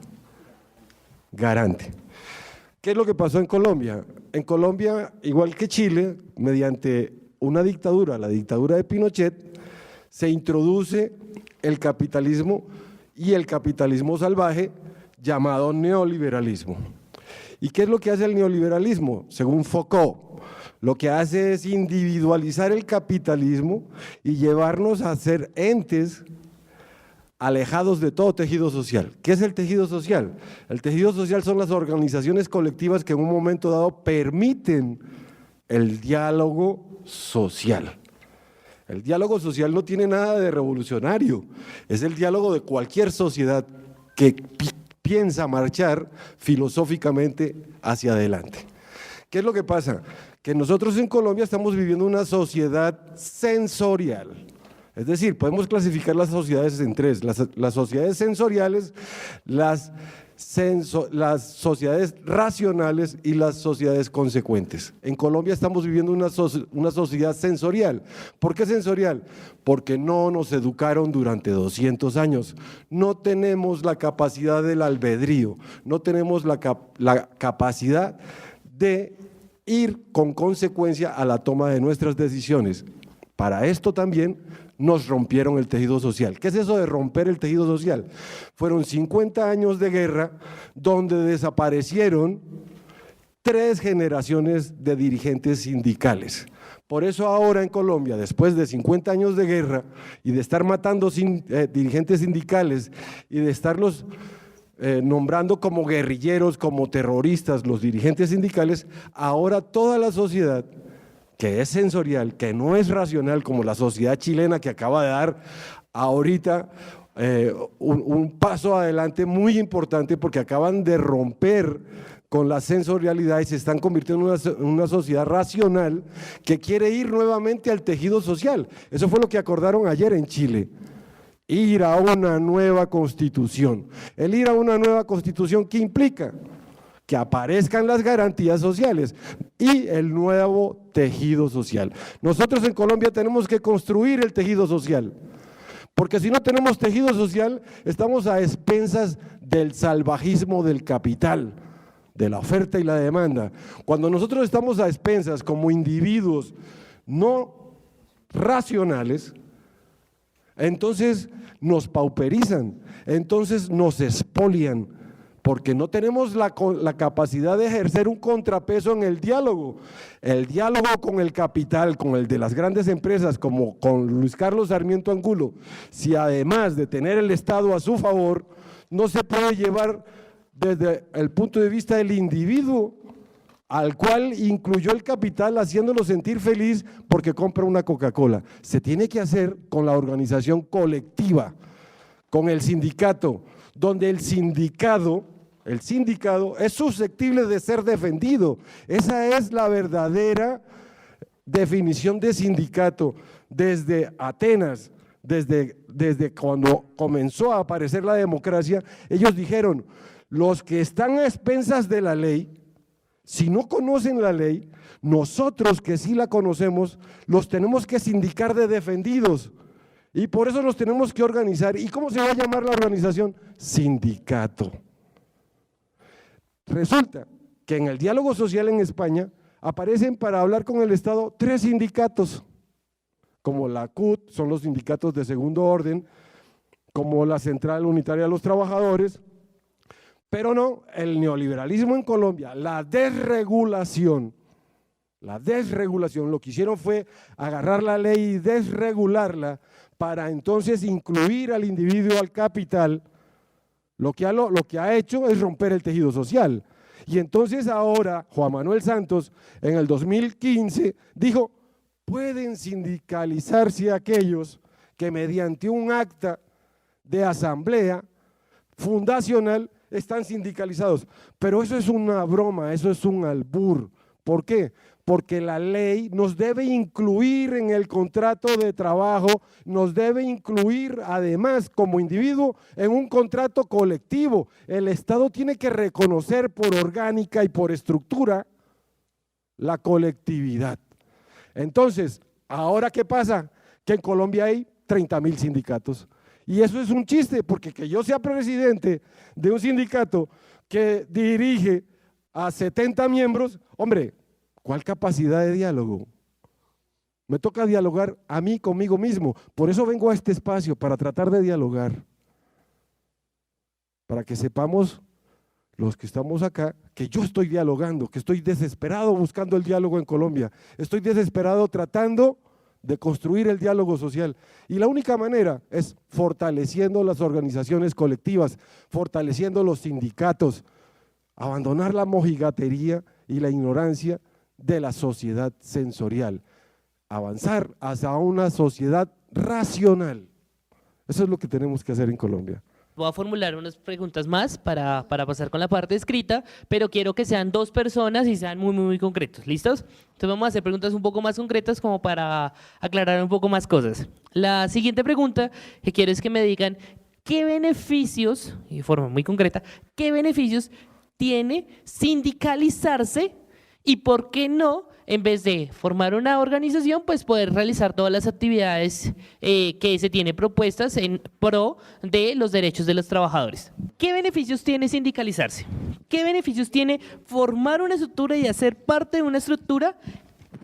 ¿Qué es lo que pasó en Colombia? En Colombia, igual que Chile, mediante una dictadura, la dictadura de Pinochet, se introduce el capitalismo y el capitalismo salvaje llamado neoliberalismo. ¿Y qué es lo que hace el neoliberalismo? Según Foucault, lo que hace es individualizar el capitalismo y llevarnos a ser entes alejados de todo tejido social. ¿Qué es el tejido social? El tejido social son las organizaciones colectivas que en un momento dado permiten el diálogo social. El diálogo social no tiene nada de revolucionario, es el diálogo de cualquier sociedad que piensa marchar filosóficamente hacia adelante. ¿Qué es lo que pasa? que nosotros en Colombia estamos viviendo una sociedad sensorial. Es decir, podemos clasificar las sociedades en tres: las sociedades sensoriales, las sociedades racionales y las sociedades consecuentes. En Colombia estamos viviendo una sociedad sensorial. ¿Por qué sensorial? Porque no nos educaron durante 200 años. No tenemos la capacidad del albedrío, no tenemos la capacidad de ir con consecuencia a la toma de nuestras decisiones. Para esto también nos rompieron el tejido social. ¿Qué es eso de romper el tejido social? Fueron 50 años de guerra donde desaparecieron 3 generaciones de dirigentes sindicales. Por eso ahora en Colombia, después de 50 años de guerra y de estar matando dirigentes sindicales y de estarlos nombrando como guerrilleros, como terroristas, los dirigentes sindicales, ahora toda la sociedad, que es sensorial, que no es racional, como la sociedad chilena que acaba de dar ahorita un paso adelante muy importante, porque acaban de romper con la sensorialidad y se están convirtiendo en una sociedad racional que quiere ir nuevamente al tejido social. Eso fue lo que acordaron ayer en Chile. Ir a una nueva constitución. El ir a una nueva constitución, ¿qué implica? Que aparezcan las garantías sociales y el nuevo tejido social. Nosotros en Colombia tenemos que construir el tejido social, porque si no tenemos tejido social, estamos a expensas del salvajismo del capital, de la oferta y la demanda. Cuando nosotros estamos a expensas como individuos no racionales, entonces nos pauperizan, entonces nos expolian, porque no tenemos la capacidad de ejercer un contrapeso en el diálogo con el capital, con el de las grandes empresas, como con Luis Carlos Sarmiento Angulo. Si además de tener el Estado a su favor, no se puede llevar desde el punto de vista del individuo, al cual incluyó el capital haciéndolo sentir feliz porque compra una Coca-Cola. Se tiene que hacer con la organización colectiva, con el sindicato, donde el sindicato es susceptible de ser defendido. Esa es la verdadera definición de sindicato. Desde Atenas, desde cuando comenzó a aparecer la democracia, ellos dijeron: los que están a expensas de la ley, si no conocen la ley, nosotros que sí la conocemos, los tenemos que sindicar de defendidos. Y por eso nos tenemos que organizar. ¿Y cómo se va a llamar la organización? Sindicato. Resulta que en el diálogo social en España aparecen para hablar con el Estado 3 sindicatos, como la CUT, son los sindicatos de segundo orden, como la Central Unitaria de los Trabajadores, pero no, el neoliberalismo en Colombia, la desregulación, lo que hicieron fue agarrar la ley y desregularla para entonces incluir al individuo, al capital. Lo que ha hecho es romper el tejido social. Y entonces ahora Juan Manuel Santos en el 2015 dijo: pueden sindicalizarse aquellos que mediante un acta de asamblea fundacional están sindicalizados. Pero eso es una broma, eso es un albur. ¿Por qué? Porque la ley nos debe incluir en el contrato de trabajo, nos debe incluir además como individuo en un contrato colectivo. El Estado tiene que reconocer por orgánica y por estructura la colectividad. Entonces, ¿ahora qué pasa? Que en Colombia hay 30.000 sindicatos. Y eso es un chiste, porque que yo sea presidente de un sindicato que dirige a 70 miembros, hombre, ¿cuál capacidad de diálogo? Me toca dialogar a mí conmigo mismo. Por eso vengo a este espacio, para tratar de dialogar. Para que sepamos, los que estamos acá, que yo estoy dialogando, que estoy desesperado buscando el diálogo en Colombia. Estoy desesperado tratando de construir el diálogo social. Y la única manera es fortaleciendo las organizaciones colectivas, fortaleciendo los sindicatos, abandonar la mojigatería y la ignorancia de la sociedad sensorial, avanzar hacia una sociedad racional. Eso es lo que tenemos que hacer en Colombia. Voy a formular unas preguntas más para pasar con la parte escrita, pero quiero que sean 2 personas y sean muy concretos. ¿Listos? Entonces vamos a hacer preguntas un poco más concretas como para aclarar un poco más cosas. La siguiente pregunta que quiero es que me digan qué beneficios, y de forma muy concreta, qué beneficios tiene sindicalizarse y por qué no, en vez de formar una organización, pues poder realizar todas las actividades que se tiene propuestas en pro de los derechos de los trabajadores. ¿Qué beneficios tiene sindicalizarse? ¿Qué beneficios tiene formar una estructura y hacer parte de una estructura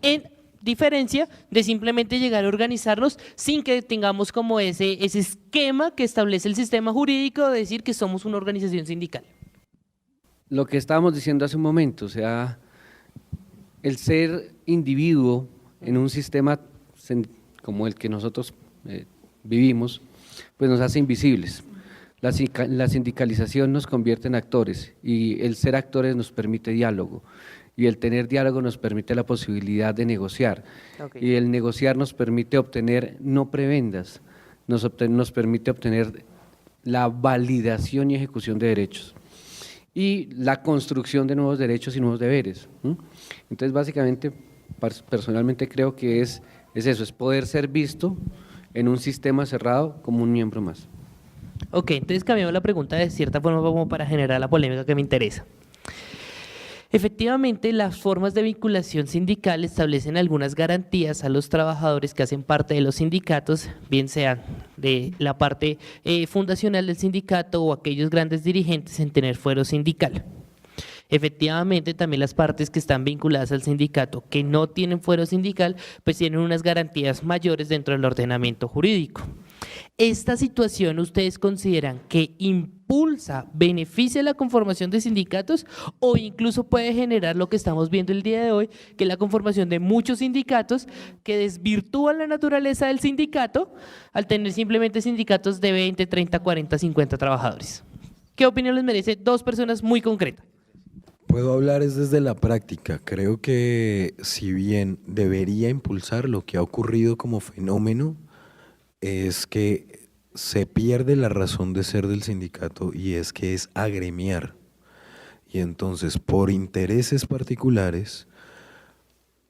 en diferencia de simplemente llegar a organizarnos sin que tengamos como ese esquema que establece el sistema jurídico de decir que somos una organización sindical? Lo que estábamos diciendo hace un momento, o sea, el ser individuo en un sistema como el que nosotros vivimos, pues nos hace invisibles. La sindicalización nos convierte en actores y el ser actores nos permite diálogo y el tener diálogo nos permite la posibilidad de negociar. Y el negociar nos permite obtener no prebendas, nos permite obtener la validación y ejecución de derechos y la construcción de nuevos derechos y nuevos deberes. Entonces, básicamente, personalmente creo que es eso, es poder ser visto en un sistema cerrado como un miembro más. Ok, entonces cambiamos la pregunta de cierta forma como para generar la polémica que me interesa. Efectivamente, las formas de vinculación sindical establecen algunas garantías a los trabajadores que hacen parte de los sindicatos, bien sean de la parte fundacional del sindicato o aquellos grandes dirigentes en tener fuero sindical. Efectivamente, también las partes que están vinculadas al sindicato que no tienen fuero sindical, pues tienen unas garantías mayores dentro del ordenamiento jurídico. ¿Esta situación ustedes consideran que impulsa, beneficia la conformación de sindicatos o incluso puede generar lo que estamos viendo el día de hoy, que es la conformación de muchos sindicatos que desvirtúan la naturaleza del sindicato al tener simplemente sindicatos de 20, 30, 40, 50 trabajadores? ¿Qué opinión les merece 2 personas muy concretas? Puedo hablar es desde la práctica. Creo que si bien debería impulsar, lo que ha ocurrido como fenómeno es que se pierde la razón de ser del sindicato y es que es agremiar. Y entonces por intereses particulares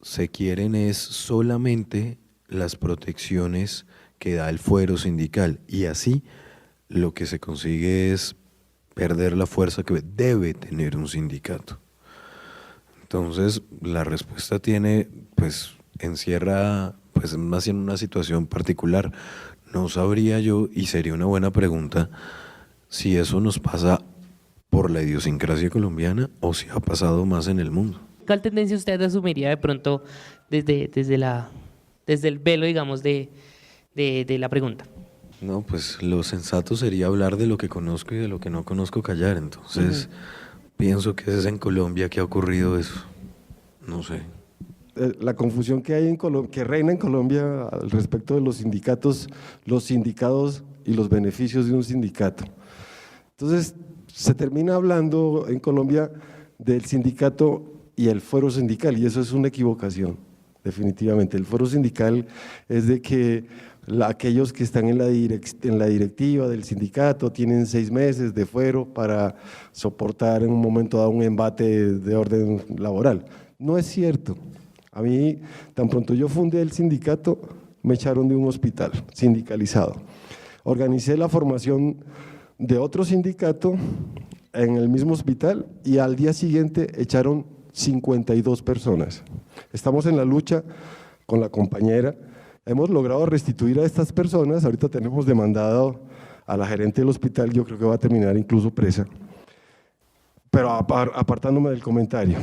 se quieren es solamente las protecciones que da el fuero sindical y así lo que se consigue es perder la fuerza que debe tener un sindicato. Entonces la respuesta encierra más en una situación particular. No sabría yo, y sería una buena pregunta, si eso nos pasa por la idiosincrasia colombiana o si ha pasado más en el mundo. ¿Cuál tendencia usted asumiría de pronto desde el velo, digamos, de la pregunta? No, pues lo sensato sería hablar de lo que conozco y de lo que no conozco callar. Entonces, pienso que es en Colombia que ha ocurrido eso. No sé. La confusión que hay que reina en Colombia al respecto de los sindicatos, los sindicados y los beneficios de un sindicato. Entonces, se termina hablando en Colombia del sindicato y el fuero sindical, y eso es una equivocación, definitivamente. El fuero sindical es de que aquellos que están en la directiva del sindicato tienen 6 meses de fuero para soportar en un momento dado un embate de orden laboral. No es cierto. A mí, tan pronto yo fundé el sindicato, me echaron de un hospital sindicalizado. Organicé la formación de otro sindicato en el mismo hospital y al día siguiente echaron 52 personas. Estamos en la lucha con la compañera. Hemos logrado restituir a estas personas. Ahorita tenemos demandado a la gerente del hospital, yo creo que va a terminar incluso presa. Pero apartándome del comentario.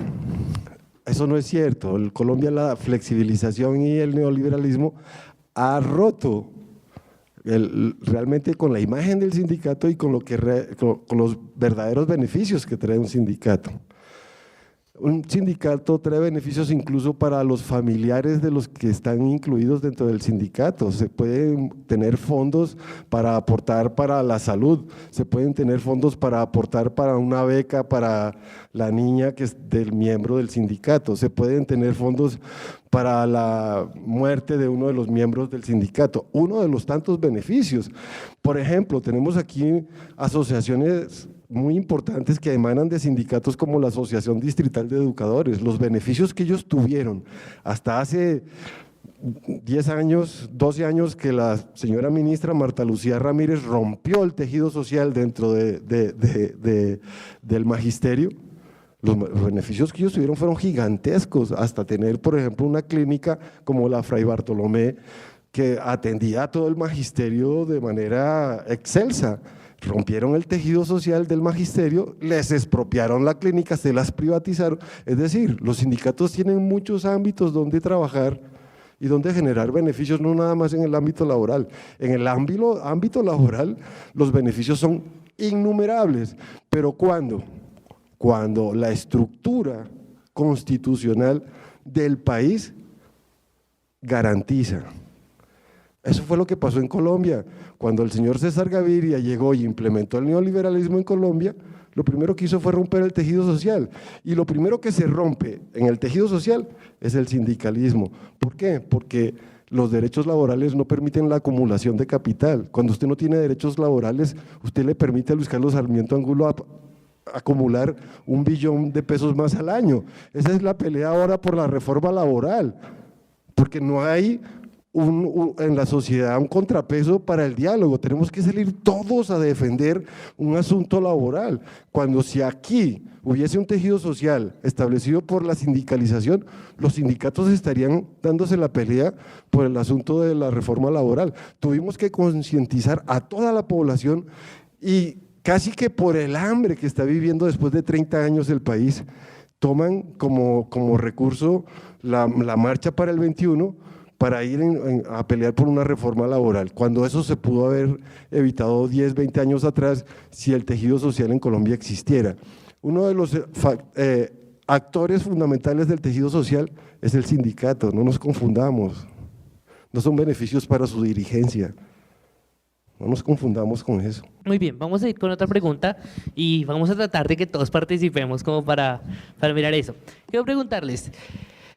Eso no es cierto. En Colombia la flexibilización y el neoliberalismo ha roto realmente con la imagen del sindicato y con los verdaderos beneficios que trae un sindicato. Un sindicato trae beneficios incluso para los familiares de los que están incluidos dentro del sindicato. Se pueden tener fondos para aportar para la salud, se pueden tener fondos para aportar para una beca para la niña que es del miembro del sindicato, se pueden tener fondos para la muerte de uno de los miembros del sindicato, uno de los tantos beneficios. Por ejemplo, tenemos aquí asociaciones muy importantes que emanan de sindicatos como la Asociación Distrital de Educadores. Los beneficios que ellos tuvieron hasta hace 10 años, 12 años que la señora ministra Marta Lucía Ramírez rompió el tejido social dentro del magisterio. Los beneficios que ellos tuvieron fueron gigantescos, hasta tener, por ejemplo, una clínica como la Fray Bartolomé, que atendía a todo el magisterio de manera excelsa. Rompieron el tejido social del magisterio, les expropiaron la clínica, se las privatizaron. Es decir, los sindicatos tienen muchos ámbitos donde trabajar y donde generar beneficios, no nada más en el ámbito laboral. En el ámbito laboral los beneficios son innumerables, pero ¿cuándo? Cuando la estructura constitucional del país garantiza. Eso fue lo que pasó en Colombia. Cuando el señor César Gaviria llegó y implementó el neoliberalismo en Colombia, lo primero que hizo fue romper el tejido social. Y lo primero que se rompe en el tejido social es el sindicalismo. ¿Por qué? Porque los derechos laborales no permiten la acumulación de capital. Cuando usted no tiene derechos laborales, usted le permite a Luis Carlos Sarmiento Angulo acumular 1 billón de pesos más al año. Esa es la pelea ahora por la reforma laboral, porque no hay en la sociedad un contrapeso para el diálogo. Tenemos que salir todos a defender un asunto laboral, cuando si aquí hubiese un tejido social establecido por la sindicalización, los sindicatos estarían dándose la pelea por el asunto de la reforma laboral. Tuvimos que concientizar a toda la población y casi que por el hambre que está viviendo después de 30 años el país, toman como recurso la marcha para el 21 para ir a pelear por una reforma laboral, cuando eso se pudo haber evitado 10, 20 años atrás si el tejido social en Colombia existiera. Uno de los actores fundamentales del tejido social es el sindicato, no nos confundamos, no son beneficios para su dirigencia. No nos confundamos con eso. Muy bien, vamos a ir con otra pregunta y vamos a tratar de que todos participemos como para mirar eso. Quiero preguntarles,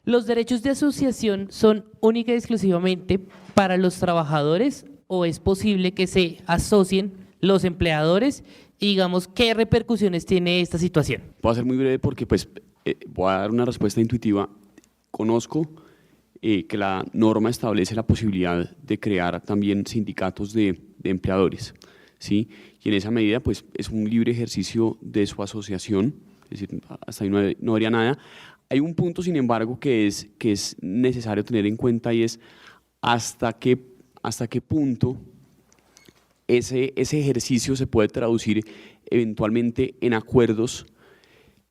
¿los derechos de asociación son única y exclusivamente para los trabajadores o es posible que se asocien los empleadores y digamos qué repercusiones tiene esta situación? Voy a ser muy breve porque voy a dar una respuesta intuitiva. Conozco que la norma establece la posibilidad de crear también sindicatos de empleadores, ¿sí? Y en esa medida pues es un libre ejercicio de su asociación, es decir, hasta ahí no haría nada. Hay un punto, sin embargo, que es necesario tener en cuenta y es hasta qué punto ese ejercicio se puede traducir eventualmente en acuerdos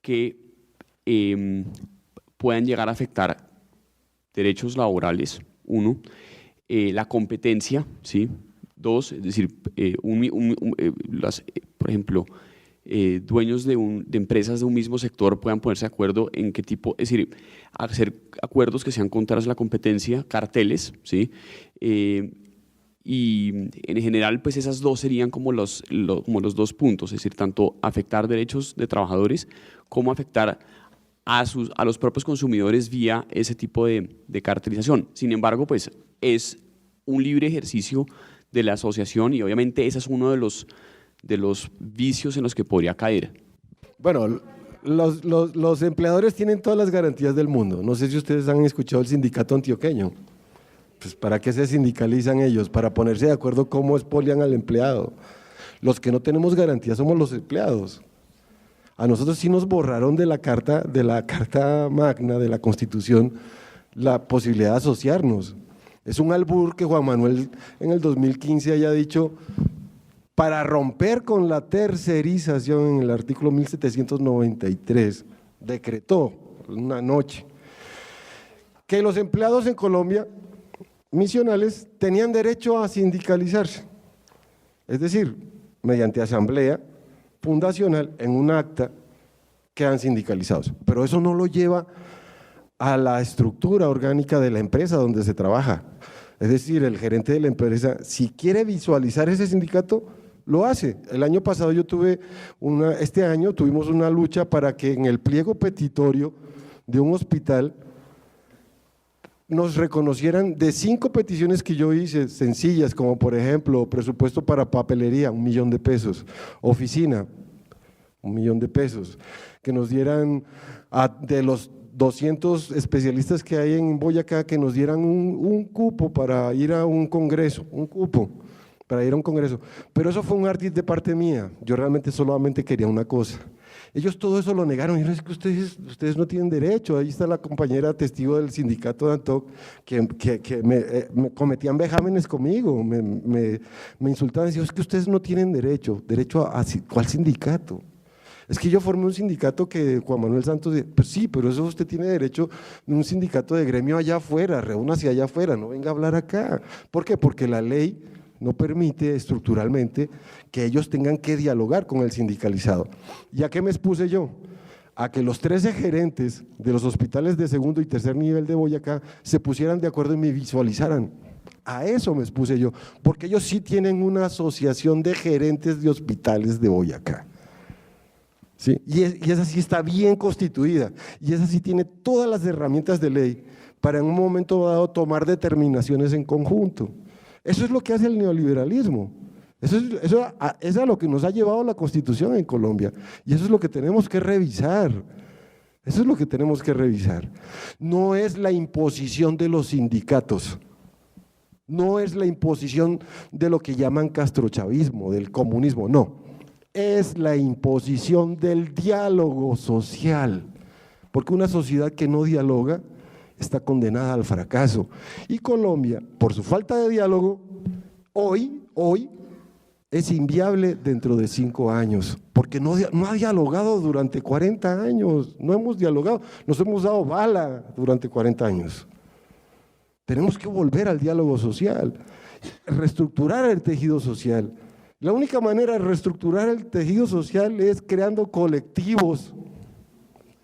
que puedan llegar a afectar derechos laborales, 1, la competencia, ¿sí? 2, es decir, por ejemplo, dueños de empresas de un mismo sector puedan ponerse de acuerdo en qué tipo, es decir, hacer acuerdos que sean contrarios a la competencia, carteles, ¿sí? Y en general, pues esas dos serían como los 2 puntos, es decir, tanto afectar derechos de trabajadores como afectar a los propios consumidores vía ese tipo de cartelización. Sin embargo, pues es un libre ejercicio de la asociación y obviamente ese es uno de los vicios en los que podría caer. Bueno, los empleadores tienen todas las garantías del mundo. No sé si ustedes han escuchado el sindicato antioqueño. Pues ¿para qué se sindicalizan ellos? Para ponerse de acuerdo cómo expolian al empleado. Los que no tenemos garantías somos los empleados. A nosotros sí nos borraron de la carta magna, de la Constitución, la posibilidad de asociarnos. Es un albur que Juan Manuel en el 2015 haya dicho, para romper con la tercerización en el artículo 1793, decretó una noche que los empleados en Colombia, misionales, tenían derecho a sindicalizarse, es decir, mediante asamblea fundacional en un acta quedan sindicalizados, pero eso no lo lleva a la estructura orgánica de la empresa donde se trabaja. Es decir, el gerente de la empresa, si quiere visualizar ese sindicato, lo hace. El año pasado este año tuvimos una lucha para que en el pliego petitorio de un hospital nos reconocieran de 5 peticiones que yo hice, sencillas, como por ejemplo, presupuesto para papelería, 1 millón de pesos, oficina, 1 millón de pesos, que nos dieran de los 200 especialistas que hay en Boyacá, que nos dieran un cupo para ir a un congreso, un cupo para ir a un congreso. Pero eso fue un ardid de parte mía, yo realmente solamente quería una cosa. Ellos todo eso lo negaron, y dijeron, es que ustedes no tienen derecho. Ahí está la compañera testigo del sindicato de Antoc, que me cometían vejámenes conmigo, me insultaban, decían, es que ustedes no tienen derecho a ¿cuál sindicato? Es que yo formé un sindicato que Juan Manuel Santos dice, pues sí, pero eso usted tiene derecho a un sindicato de gremio allá afuera, reúnase allá afuera, no venga a hablar acá. ¿Por qué? Porque la ley no permite estructuralmente que ellos tengan que dialogar con el sindicalizado. ¿Y a qué me expuse yo? A que los 13 gerentes de los hospitales de segundo y tercer nivel de Boyacá se pusieran de acuerdo y me visualizaran. A eso me expuse yo, porque ellos sí tienen una asociación de gerentes de hospitales de Boyacá. ¿Sí? Y esa sí está bien constituida, y esa sí tiene todas las herramientas de ley para en un momento dado tomar determinaciones en conjunto. Eso es lo que hace el neoliberalismo, eso es a lo que nos ha llevado la Constitución en Colombia, y eso es lo que tenemos que revisar, eso es lo que tenemos que revisar. No es la imposición de los sindicatos, no es la imposición de lo que llaman castrochavismo, del comunismo, no. Es la imposición del diálogo social, porque una sociedad que no dialoga está condenada al fracaso. Y Colombia, por su falta de diálogo, hoy es inviable dentro de 5 años, porque no ha dialogado durante 40 años, no hemos dialogado, nos hemos dado bala durante 40 años. Tenemos que volver al diálogo social, reestructurar el tejido social. La única manera de reestructurar el tejido social es creando colectivos.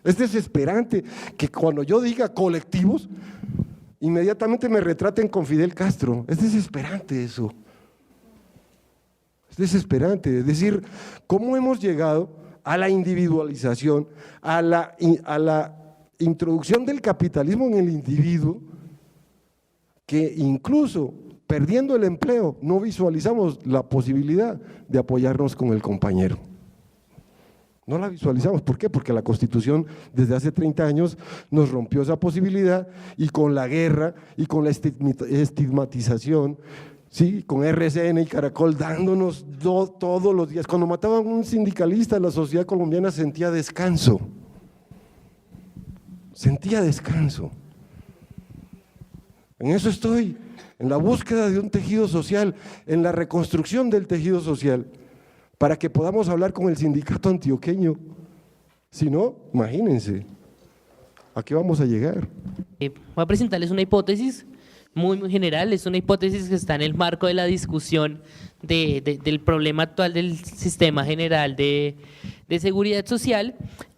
Es desesperante que cuando yo diga colectivos, inmediatamente me retraten con Fidel Castro. Es desesperante eso. Es desesperante. Es decir, cómo hemos llegado a la individualización, a la introducción del capitalismo en el individuo, que incluso perdiendo el empleo, no visualizamos la posibilidad de apoyarnos con el compañero. No la visualizamos. ¿Por qué? Porque la Constitución desde hace 30 años nos rompió esa posibilidad, y con la guerra y con la estigmatización, ¿sí? Con RCN y Caracol dándonos todos los días. Cuando mataban a un sindicalista, la sociedad colombiana sentía descanso. Sentía descanso. En eso estoy, en la búsqueda de un tejido social, en la reconstrucción del tejido social, para que podamos hablar con el sindicato antioqueño. Si no, imagínense, ¿a qué vamos a llegar? Voy a presentarles una hipótesis muy general, es una hipótesis que está en el marco de la discusión del problema actual del sistema general de seguridad social.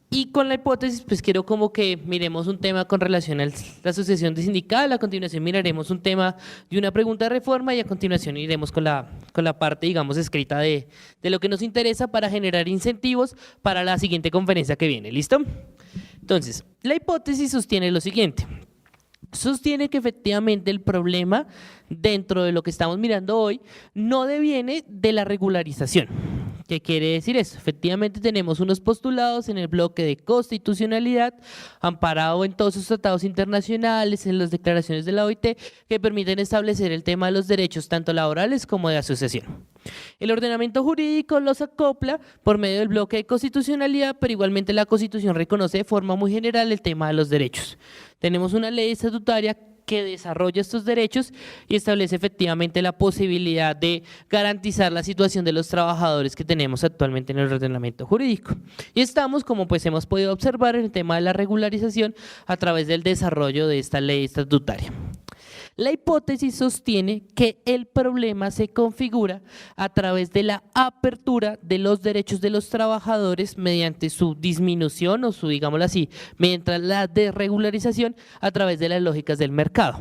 Y con la hipótesis, pues quiero como que miremos un tema con relación a la asociación de sindical, a continuación miraremos un tema de una pregunta de reforma, y a continuación iremos con la parte, digamos, escrita de lo que nos interesa para generar incentivos para la siguiente conferencia que viene. ¿Listo? Entonces, la hipótesis sostiene lo siguiente. Sostiene que efectivamente el problema dentro de lo que estamos mirando hoy no deviene de la regularización. ¿Qué quiere decir eso? Efectivamente tenemos unos postulados en el bloque de constitucionalidad, amparado en todos los tratados internacionales, en las declaraciones de la OIT, que permiten establecer el tema de los derechos tanto laborales como de asociación. El ordenamiento jurídico los acopla por medio del bloque de constitucionalidad, pero igualmente la Constitución reconoce de forma muy general el tema de los derechos. Tenemos una ley estatutaria que desarrolla estos derechos y establece efectivamente la posibilidad de garantizar la situación de los trabajadores que tenemos actualmente en el ordenamiento jurídico. Y estamos, como pues hemos podido observar, en el tema de la regularización a través del desarrollo de esta ley estatutaria. La hipótesis sostiene que el problema se configura a través de la apertura de los derechos de los trabajadores mediante su disminución o su, digámoslo así, mediante la desregularización a través de las lógicas del mercado.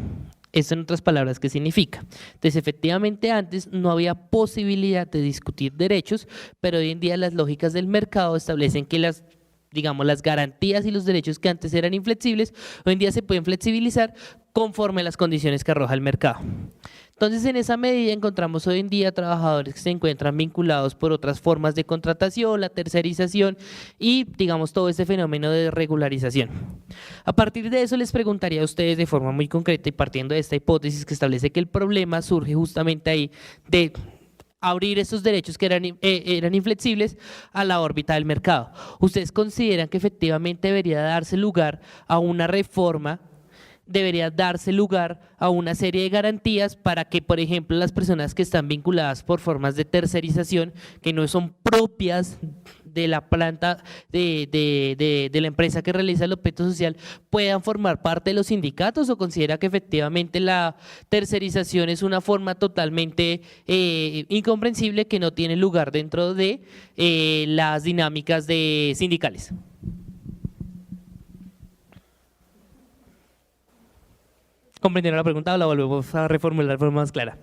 Esto, en otras palabras, ¿qué significa? Entonces, efectivamente, antes no había posibilidad de discutir derechos, pero hoy en día las lógicas del mercado establecen que las garantías y los derechos que antes eran inflexibles, hoy en día se pueden flexibilizar conforme a las condiciones que arroja el mercado. Entonces, en esa medida encontramos hoy en día trabajadores que se encuentran vinculados por otras formas de contratación, la tercerización y, digamos, todo este fenómeno de regularización. A partir de eso, les preguntaría a ustedes de forma muy concreta y partiendo de esta hipótesis que establece que el problema surge justamente ahí de abrir esos derechos que eran inflexibles a la órbita del mercado. ¿Ustedes consideran que efectivamente debería darse lugar a una reforma, debería darse lugar a una serie de garantías para que, por ejemplo, las personas que están vinculadas por formas de tercerización que no son propias de la planta de la empresa que realiza el objeto social puedan formar parte de los sindicatos, o considera que efectivamente la tercerización es una forma totalmente incomprensible que no tiene lugar dentro de las dinámicas sindicales? ¿Comprendieron la pregunta o la volvemos a reformular de forma más clara?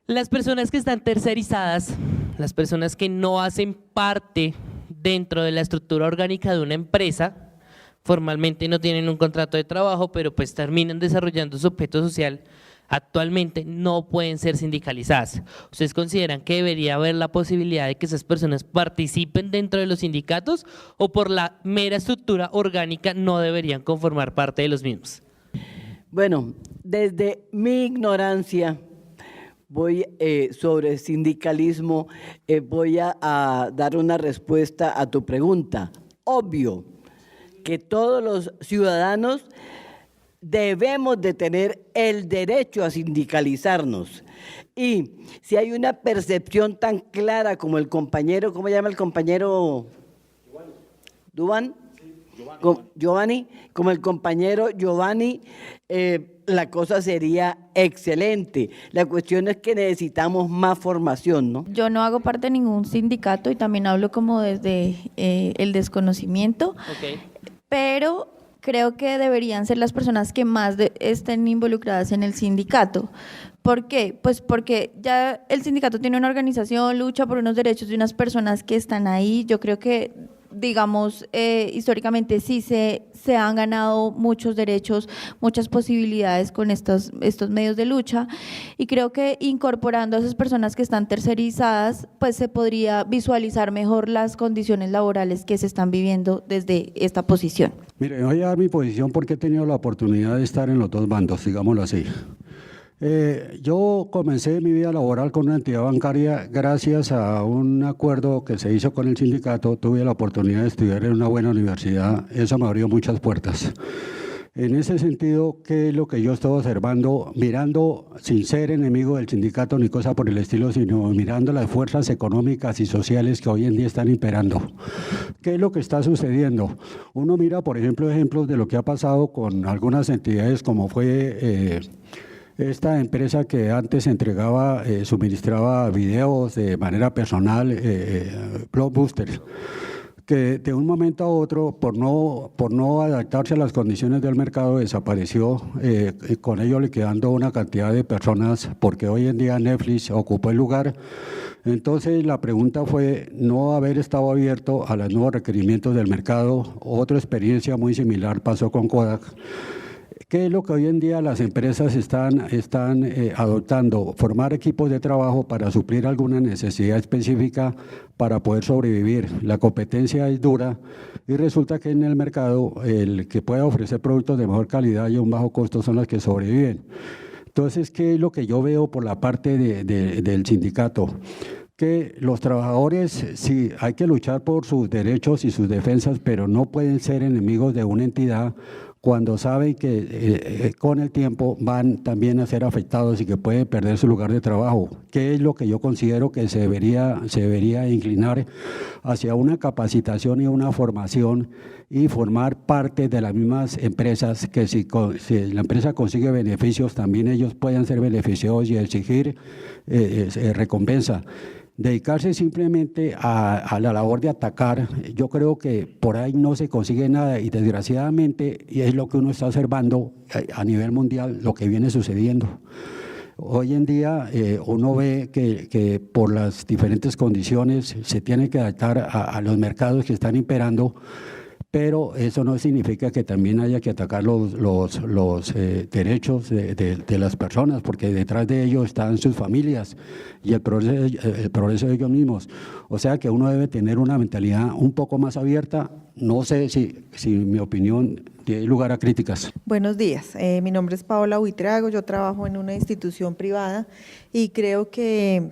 Las personas que están tercerizadas, las personas que no hacen parte dentro de la estructura orgánica de una empresa, formalmente no tienen un contrato de trabajo, pero pues terminan desarrollando su objeto social, actualmente no pueden ser sindicalizadas. ¿Ustedes consideran que debería haber la posibilidad de que esas personas participen dentro de los sindicatos, o por la mera estructura orgánica no deberían conformar parte de los mismos? Bueno, desde mi ignorancia sobre sindicalismo, voy a dar una respuesta a tu pregunta. Obvio que todos los ciudadanos debemos de tener el derecho a sindicalizarnos. Y si hay una percepción tan clara como el compañero, ¿cómo se llama el compañero? ¿Duván? Giovanni, como el compañero Giovanni, la cosa sería excelente. La cuestión es que necesitamos más formación, ¿no? Yo no hago parte de ningún sindicato y también hablo como desde el desconocimiento, pero creo que deberían ser las personas que más estén involucradas en el sindicato. ¿Por qué? Pues porque ya el sindicato tiene una organización, lucha por unos derechos de unas personas que están ahí. Yo creo que, digamos, históricamente sí se han ganado muchos derechos, muchas posibilidades con estos medios de lucha, y creo que incorporando a esas personas que están tercerizadas, pues se podría visualizar mejor las condiciones laborales que se están viviendo desde esta posición. Mire, voy a dar mi posición porque he tenido la oportunidad de estar en los dos bandos, digámoslo así. Yo comencé mi vida laboral con una entidad bancaria gracias a un acuerdo que se hizo con el sindicato. Tuve la oportunidad de estudiar en una buena universidad, eso me abrió muchas puertas. En ese sentido, ¿qué es lo que yo estoy observando? Mirando, sin ser enemigo del sindicato ni cosa por el estilo, sino mirando las fuerzas económicas y sociales que hoy en día están imperando. ¿Qué es lo que está sucediendo? Uno mira, por ejemplo, ejemplos de lo que ha pasado con algunas entidades, como fue esta empresa que antes suministraba videos de manera personal, Blockbuster, que de un momento a otro, por no adaptarse a las condiciones del mercado, desapareció, con ello liquidando una cantidad de personas, porque hoy en día Netflix ocupó el lugar. Entonces la pregunta fue no haber estado abierto a los nuevos requerimientos del mercado. Otra experiencia muy similar pasó con Kodak. ¿Qué es lo que hoy en día las empresas están adoptando? Formar equipos de trabajo para suplir alguna necesidad específica para poder sobrevivir. La competencia es dura y resulta que en el mercado el que pueda ofrecer productos de mejor calidad y a un bajo costo son los que sobreviven. Entonces, ¿qué es lo que yo veo por la parte del sindicato? Que los trabajadores, sí, hay que luchar por sus derechos y sus defensas, pero no pueden ser enemigos de una entidad cuando saben que con el tiempo van también a ser afectados y que pueden perder su lugar de trabajo, que es lo que yo considero que se debería inclinar hacia una capacitación y una formación y formar parte de las mismas empresas, que si la empresa consigue beneficios, también ellos puedan ser beneficiados y exigir recompensa. Dedicarse simplemente a la labor de atacar, yo creo que por ahí no se consigue nada y desgraciadamente, y es lo que uno está observando a nivel mundial, lo que viene sucediendo. Hoy en día uno ve que por las diferentes condiciones se tiene que adaptar a los mercados que están imperando, pero eso no significa que también haya que atacar los derechos de las personas, porque detrás de ellos están sus familias y el progreso de ellos mismos. O sea que uno debe tener una mentalidad un poco más abierta. No sé si mi opinión tiene lugar a críticas. Buenos días, mi nombre es Paola Buitrago, yo trabajo en una institución privada y creo que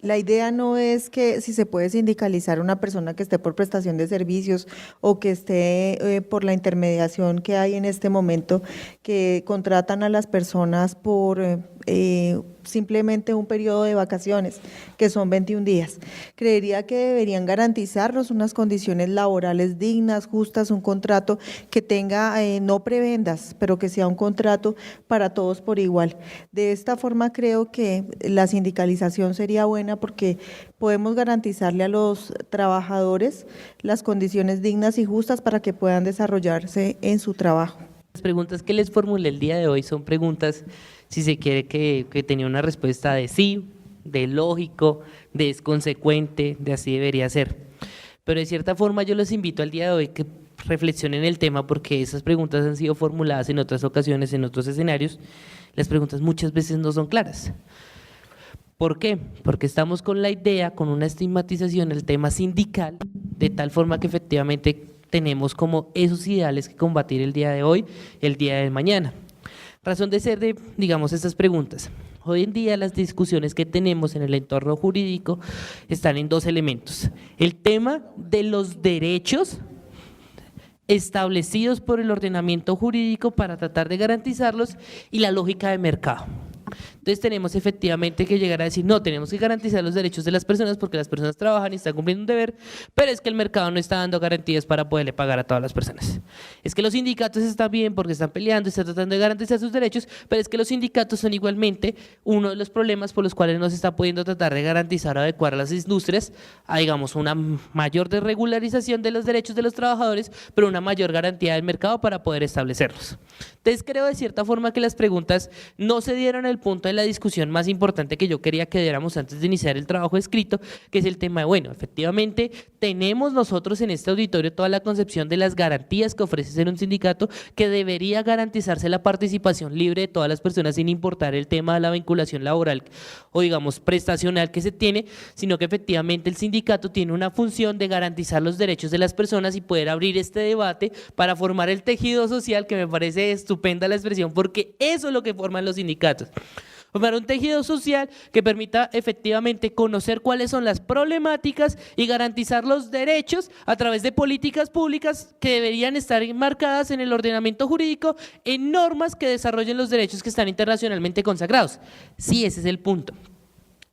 la idea no es que si se puede sindicalizar una persona que esté por prestación de servicios o que esté por la intermediación que hay en este momento, que contratan a las personas por simplemente un periodo de vacaciones, que son 21 días. Creería que deberían garantizarnos unas condiciones laborales dignas, justas, un contrato que tenga no prebendas, pero que sea un contrato para todos por igual. De esta forma creo que la sindicalización sería buena porque podemos garantizarle a los trabajadores las condiciones dignas y justas para que puedan desarrollarse en su trabajo. Las preguntas que les formulé el día de hoy son preguntas, si se quiere, que tenía una respuesta de sí, de lógico, de es consecuente, de así debería ser. Pero de cierta forma yo los invito al día de hoy que reflexionen el tema, porque esas preguntas han sido formuladas en otras ocasiones, en otros escenarios. Las preguntas muchas veces no son claras. ¿Por qué? Porque estamos con la idea, con una estigmatización del tema sindical, de tal forma que efectivamente tenemos como esos ideales que combatir el día de hoy, el día de mañana. Razón de ser de, digamos, estas preguntas. Hoy en día las discusiones que tenemos en el entorno jurídico están en dos elementos. El tema de los derechos establecidos por el ordenamiento jurídico para tratar de garantizarlos y la lógica de mercado. Entonces tenemos efectivamente que llegar a decir, no, tenemos que garantizar los derechos de las personas porque las personas trabajan y están cumpliendo un deber, pero es que el mercado no está dando garantías para poderle pagar a todas las personas. Es que los sindicatos están bien porque están peleando, están tratando de garantizar sus derechos, pero es que los sindicatos son igualmente uno de los problemas por los cuales no se está pudiendo tratar de garantizar o adecuar a las industrias a, digamos, una mayor desregularización de los derechos de los trabajadores, pero una mayor garantía del mercado para poder establecerlos. Entonces creo de cierta forma que las preguntas no se dieron el punto de la discusión más importante que yo quería que diéramos antes de iniciar el trabajo escrito, que es el tema de, bueno, efectivamente tenemos nosotros en este auditorio toda la concepción de las garantías que ofrece ser un sindicato, que debería garantizarse la participación libre de todas las personas sin importar el tema de la vinculación laboral o, digamos, prestacional que se tiene, sino que efectivamente el sindicato tiene una función de garantizar los derechos de las personas y poder abrir este debate para formar el tejido social, que me parece estupenda la expresión, porque eso es lo que forman los sindicatos. Formar un tejido social que permita efectivamente conocer cuáles son las problemáticas y garantizar los derechos a través de políticas públicas que deberían estar enmarcadas en el ordenamiento jurídico, en normas que desarrollen los derechos que están internacionalmente consagrados. Sí, ese es el punto.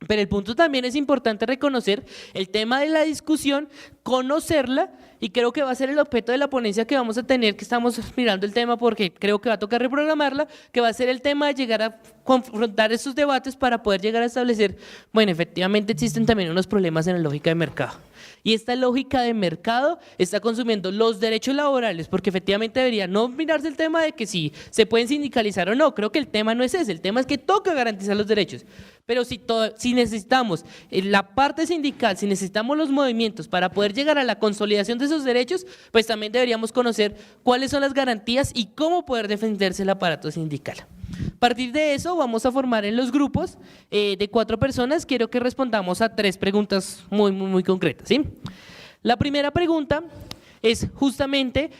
Pero el punto también es importante reconocer el tema de la discusión, conocerla, y creo que va a ser el objeto de la ponencia que vamos a tener, que estamos mirando el tema porque creo que va a tocar reprogramarla, que va a ser el tema de llegar a confrontar esos debates para poder llegar a establecer, bueno, efectivamente existen también unos problemas en la lógica de mercado. Y esta lógica de mercado está consumiendo los derechos laborales, porque efectivamente debería no mirarse el tema de que si se pueden sindicalizar o no. Creo que el tema no es ese, el tema es que toca garantizar los derechos. Pero si necesitamos la parte sindical, si necesitamos los movimientos para poder llegar a la consolidación de esos derechos, pues también deberíamos conocer cuáles son las garantías y cómo poder defenderse el aparato sindical. A partir de eso vamos a formar en los grupos de 4 personas. Quiero que respondamos a 3 preguntas muy concretas, ¿sí? La primera pregunta es justamente,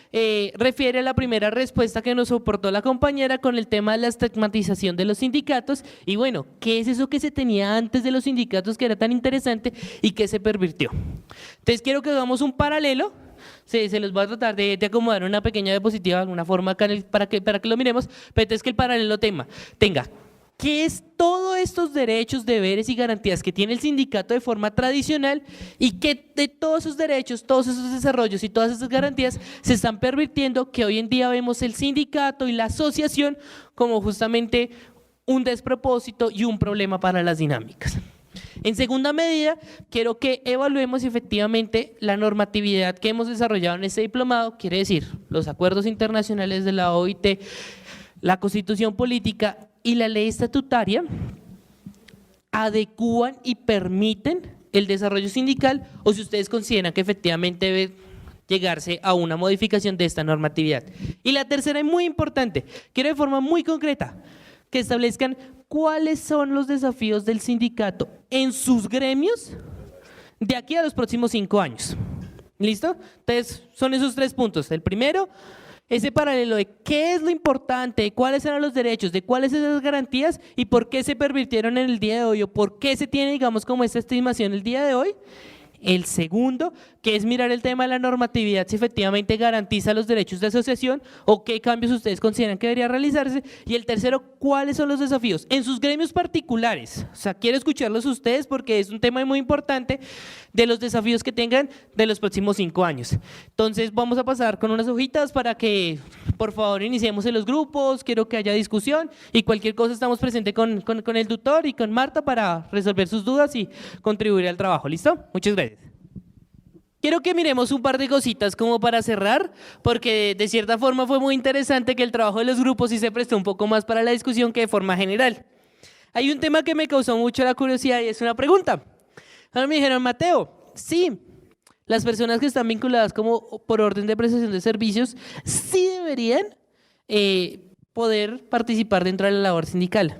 refiere a la primera respuesta que nos soportó la compañera con el tema de la estigmatización de los sindicatos y bueno, ¿qué es eso que se tenía antes de los sindicatos que era tan interesante y que se pervirtió? Entonces quiero que hagamos un paralelo se los voy a tratar de acomodar en una pequeña diapositiva de alguna forma acá para que lo miremos, pero entonces que el paralelo tenga. ¿Qué es todos estos derechos, deberes y garantías que tiene el sindicato de forma tradicional y que de todos esos derechos, todos esos desarrollos y todas esas garantías se están pervirtiendo, que hoy en día vemos el sindicato y la asociación como justamente un despropósito y un problema para las dinámicas? En segunda medida, quiero que evaluemos efectivamente la normatividad que hemos desarrollado en este diplomado, quiere decir, los acuerdos internacionales de la OIT, la Constitución Política y la ley estatutaria adecúan y permiten el desarrollo sindical, o si ustedes consideran que efectivamente debe llegarse a una modificación de esta normatividad. Y la tercera y muy importante, quiero de forma muy concreta que establezcan cuáles son los desafíos del sindicato en sus gremios de aquí a los próximos 5 años. ¿Listo? Entonces, son esos 3 puntos. El primero, ese paralelo de qué es lo importante, de cuáles eran los derechos, de cuáles son esas garantías y por qué se pervirtieron en el día de hoy o por qué se tiene, digamos, como esta estimación el día de hoy. El segundo, que es mirar el tema de la normatividad, si efectivamente garantiza los derechos de asociación o qué cambios ustedes consideran que debería realizarse. Y el tercero, cuáles son los desafíos en sus gremios particulares. O sea, quiero escucharlos ustedes porque es un tema muy importante de los desafíos que tengan de los próximos 5 años. Entonces vamos a pasar con unas hojitas para que por favor iniciemos en los grupos, quiero que haya discusión y cualquier cosa estamos presentes con el tutor y con Marta para resolver sus dudas y contribuir al trabajo. ¿Listo? Muchas gracias. Quiero que miremos un par de cositas como para cerrar, porque de cierta forma fue muy interesante que el trabajo de los grupos sí se prestó un poco más para la discusión que de forma general. Hay un tema que me causó mucho la curiosidad y es una pregunta. Ahora me dijeron, Mateo, sí, las personas que están vinculadas como por orden de prestación de servicios sí deberían poder participar dentro de la labor sindical.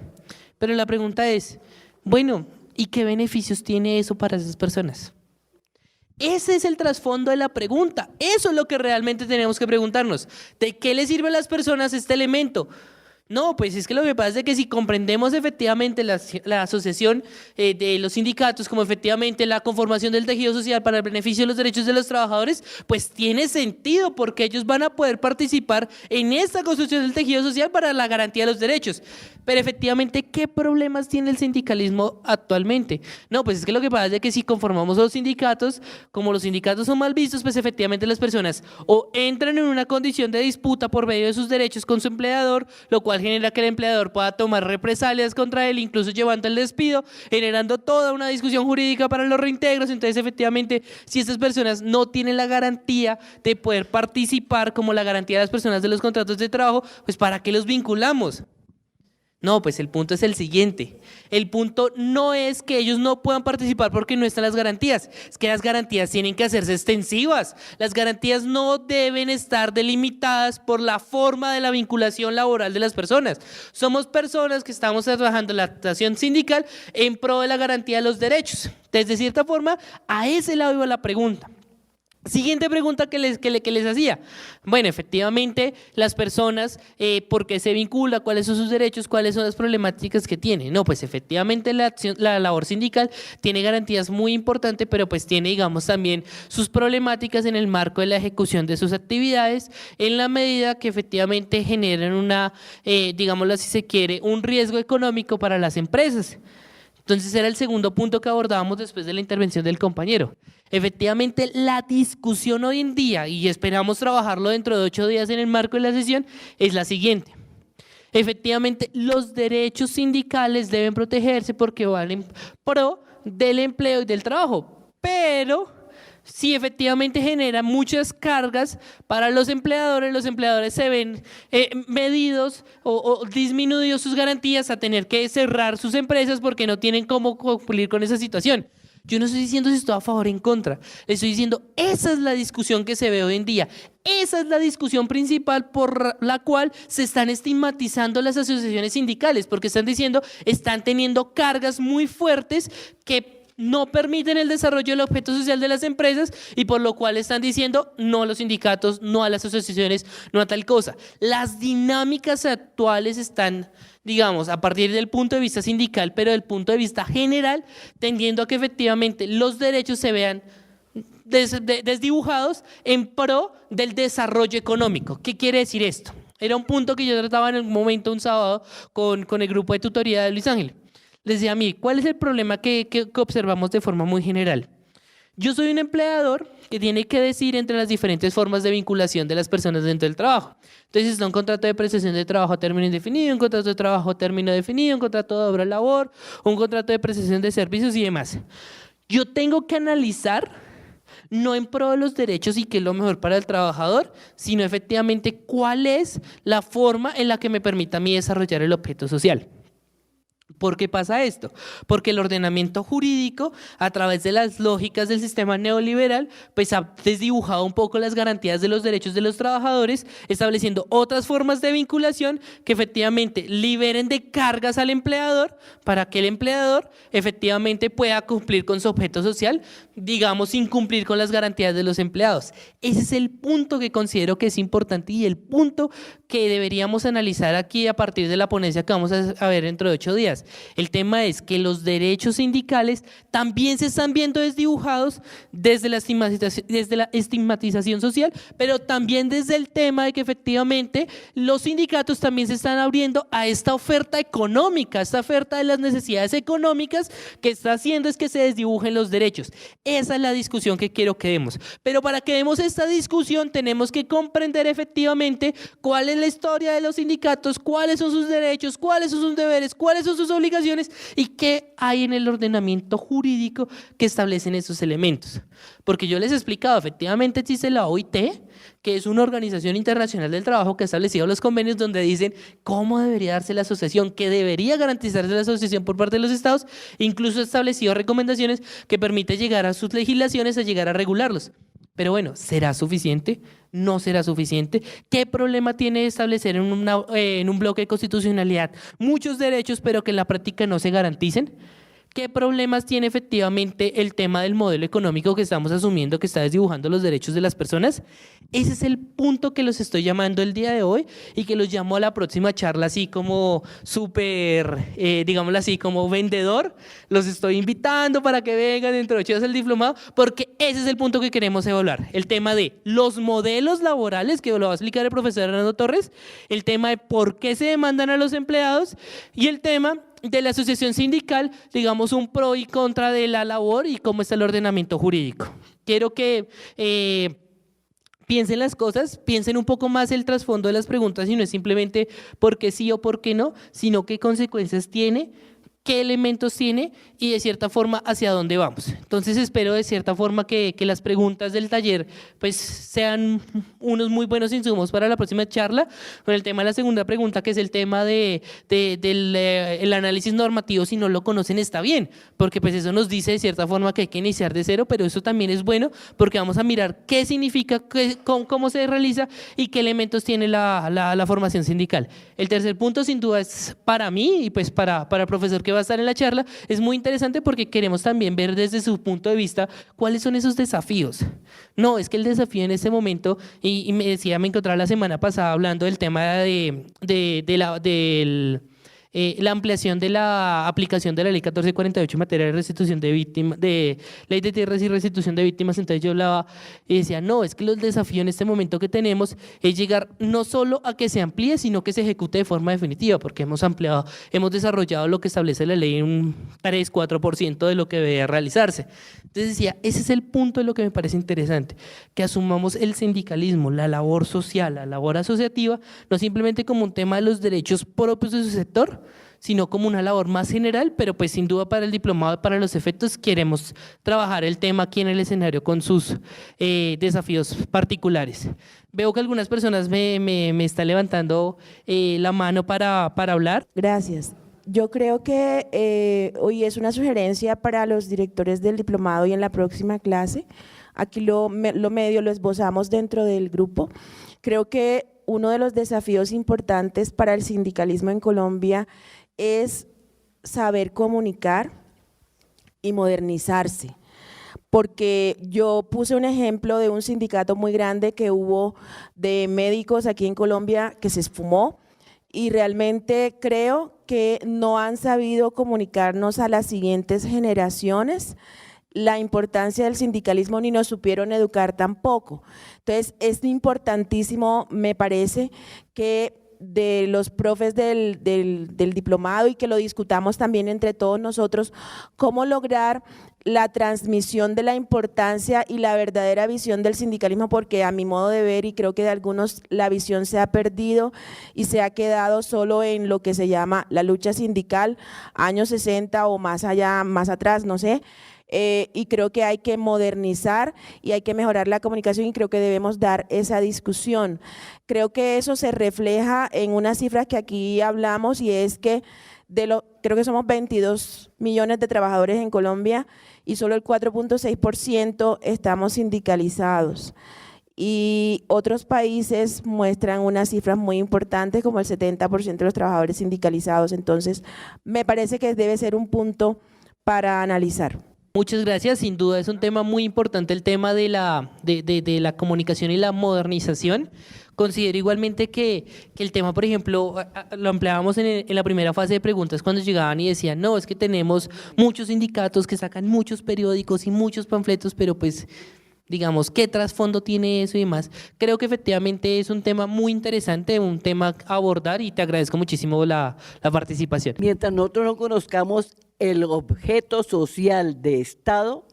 Pero la pregunta es, bueno, ¿y qué beneficios tiene eso para esas personas? Ese es el trasfondo de la pregunta. Eso es lo que realmente tenemos que preguntarnos. ¿De qué le sirve a las personas este elemento? No, pues es que lo que pasa es que si comprendemos efectivamente la asociación de los sindicatos como efectivamente la conformación del tejido social para el beneficio de los derechos de los trabajadores, pues tiene sentido porque ellos van a poder participar en esta construcción del tejido social para la garantía de los derechos. Pero efectivamente, ¿qué problemas tiene el sindicalismo actualmente? No, pues es que lo que pasa es que si conformamos los sindicatos, como los sindicatos son mal vistos, pues efectivamente las personas o entran en una condición de disputa por medio de sus derechos con su empleador, lo cual genera que el empleador pueda tomar represalias contra él, incluso llevando el despido, generando toda una discusión jurídica para los reintegros. Entonces, efectivamente, si estas personas no tienen la garantía de poder participar como la garantía de las personas de los contratos de trabajo, pues ¿para qué los vinculamos? No, pues el punto es el siguiente. El punto no es que ellos no puedan participar porque no están las garantías. Es que las garantías tienen que hacerse extensivas. Las garantías no deben estar delimitadas por la forma de la vinculación laboral de las personas. Somos personas que estamos trabajando en la actuación sindical en pro de la garantía de los derechos. Entonces, de cierta forma, a ese lado iba la pregunta. Siguiente pregunta que les hacía. Bueno, efectivamente, las personas, ¿por qué se vincula? ¿Cuáles son sus derechos? ¿Cuáles son las problemáticas que tienen? No, pues efectivamente la labor sindical tiene garantías muy importantes, pero pues tiene, digamos, también sus problemáticas en el marco de la ejecución de sus actividades, en la medida que efectivamente generan una, digámoslo así se quiere, un riesgo económico para las empresas. Entonces era el segundo punto que abordábamos después de la intervención del compañero. Efectivamente, la discusión hoy en día, y esperamos trabajarlo dentro de 8 días en el marco de la sesión, es la siguiente. Efectivamente, los derechos sindicales deben protegerse porque van en pro del empleo y del trabajo, pero si efectivamente genera muchas cargas para los empleadores se ven medidos o disminuidos sus garantías a tener que cerrar sus empresas porque no tienen cómo cumplir con esa situación. Yo no estoy diciendo si estoy a favor o en contra, le estoy diciendo esa es la discusión que se ve hoy en día, esa es la discusión principal por la cual se están estigmatizando las asociaciones sindicales, porque están diciendo, están teniendo cargas muy fuertes que no permiten el desarrollo del objeto social de las empresas y por lo cual están diciendo no a los sindicatos, no a las asociaciones, no a tal cosa. Las dinámicas actuales están, digamos, a partir del punto de vista sindical, pero del punto de vista general, tendiendo a que efectivamente los derechos se vean desdibujados en pro del desarrollo económico. ¿Qué quiere decir esto? Era un punto que yo trataba en algún momento un sábado con el grupo de tutoría de Luis Ángel. Les decía a mí, ¿cuál es el problema que observamos de forma muy general? Yo soy un empleador que tiene que decidir entre las diferentes formas de vinculación de las personas dentro del trabajo. Entonces está un contrato de prestación de trabajo a término indefinido, un contrato de trabajo a término definido, un contrato de obra-labor, un contrato de prestación de servicios y demás. Yo tengo que analizar no en pro de los derechos y qué es lo mejor para el trabajador, sino efectivamente cuál es la forma en la que me permita a mí desarrollar el objeto social. ¿Por qué pasa esto? Porque el ordenamiento jurídico, a través de las lógicas del sistema neoliberal, pues ha desdibujado un poco las garantías de los derechos de los trabajadores, estableciendo otras formas de vinculación que efectivamente liberen de cargas al empleador para que el empleador efectivamente pueda cumplir con su objeto social, digamos, sin cumplir con las garantías de los empleados. Ese es el punto que considero que es importante y el punto que deberíamos analizar aquí a partir de la ponencia que vamos a ver dentro de 8 días. El tema es que los derechos sindicales también se están viendo desdibujados desde la estigmatización social, pero también desde el tema de que efectivamente los sindicatos también se están abriendo a esta oferta económica, esta oferta de las necesidades económicas que está haciendo es que se desdibujen los derechos. Esa es la discusión que quiero que demos. Pero para que demos esta discusión tenemos que comprender efectivamente cuál es la historia de los sindicatos, cuáles son sus derechos, cuáles son sus deberes, cuáles son sus obligaciones y qué hay en el ordenamiento jurídico que establecen esos elementos. Porque yo les he explicado, efectivamente existe la OIT, que es una organización internacional del trabajo que ha establecido los convenios donde dicen cómo debería darse la asociación, que debería garantizarse la asociación por parte de los estados, incluso ha establecido recomendaciones que permiten llegar a sus legislaciones a llegar a regularlos. Pero bueno, ¿será suficiente? ¿No será suficiente? ¿Qué problema tiene establecer en un bloque de constitucionalidad muchos derechos pero que en la práctica no se garanticen? ¿Qué problemas tiene efectivamente el tema del modelo económico que estamos asumiendo que está desdibujando los derechos de las personas? Ese es el punto que los estoy llamando el día de hoy y que los llamo a la próxima charla así como súper, digámoslo así, como vendedor. Los estoy invitando para que vengan dentro de 8 días al diplomado porque ese es el punto que queremos evaluar. El tema de los modelos laborales, que lo va a explicar el profesor Hernando Torres, el tema de por qué se demandan a los empleados y el tema de la asociación sindical, digamos un pro y contra de la labor y cómo está el ordenamiento jurídico. Quiero que piensen las cosas, piensen un poco más el trasfondo de las preguntas y no es simplemente por qué sí o por qué no, sino qué consecuencias tiene, qué elementos tiene y de cierta forma hacia dónde vamos. Entonces espero de cierta forma que las preguntas del taller pues sean unos muy buenos insumos para la próxima charla con el tema de la segunda pregunta, que es el tema del análisis normativo. Si no lo conocen está bien, porque pues eso nos dice de cierta forma que hay que iniciar de cero, pero eso también es bueno porque vamos a mirar qué significa, cómo se realiza y qué elementos tiene la formación sindical. El tercer punto sin duda es para mí y pues para el profesor que va a estar en la charla, es muy interesante porque queremos también ver desde su punto de vista cuáles son esos desafíos. No, es que el desafío en este momento, y me encontraba la semana pasada hablando del tema la ampliación de la aplicación de la ley 1448 en materia de restitución de víctimas, de ley de tierras y restitución de víctimas. Entonces yo hablaba y decía, no, es que el desafío en este momento que tenemos es llegar no solo a que se amplíe, sino que se ejecute de forma definitiva, porque hemos desarrollado lo que establece la ley en un 3-4% de lo que debe realizarse. Entonces decía, ese es el punto de lo que me parece interesante, que asumamos el sindicalismo, la labor social, la labor asociativa, no simplemente como un tema de los derechos propios de su sector, sino como una labor más general, pero pues sin duda para el diplomado, para los efectos, queremos trabajar el tema aquí en el escenario con sus desafíos particulares. Veo que algunas personas me están levantando la mano para hablar. Gracias. Yo creo que hoy es una sugerencia para los directores del diplomado y en la próxima clase. Aquí lo esbozamos dentro del grupo. Creo que uno de los desafíos importantes para el sindicalismo en Colombia es saber comunicar y modernizarse. Porque yo puse un ejemplo de un sindicato muy grande que hubo de médicos aquí en Colombia que se esfumó y realmente creo que no han sabido comunicarnos a las siguientes generaciones la importancia del sindicalismo ni nos supieron educar tampoco. Entonces, es importantísimo, me parece, que de los profes del diplomado y que lo discutamos también entre todos nosotros, cómo lograr la transmisión de la importancia y la verdadera visión del sindicalismo, porque a mi modo de ver, y creo que de algunos, la visión se ha perdido y se ha quedado solo en lo que se llama la lucha sindical, años 60 o más allá, más atrás, no sé. Y creo que hay que modernizar y hay que mejorar la comunicación y creo que debemos dar esa discusión. Creo que eso se refleja en unas cifras que aquí hablamos y es que creo que somos 22 millones de trabajadores en Colombia y solo el 4.6% estamos sindicalizados. Y otros países muestran unas cifras muy importantes como el 70% de los trabajadores sindicalizados. Entonces, me parece que debe ser un punto para analizar. Muchas gracias, sin duda es un tema muy importante el tema de la comunicación y la modernización. Considero igualmente que el tema, por ejemplo, lo empleábamos en la primera fase de preguntas cuando llegaban y decían, no, es que tenemos muchos sindicatos que sacan muchos periódicos y muchos panfletos, pero pues digamos, ¿qué trasfondo tiene eso y demás? Creo que efectivamente es un tema muy interesante, un tema a abordar y te agradezco muchísimo la participación. Mientras nosotros no conozcamos el objeto social de Estado,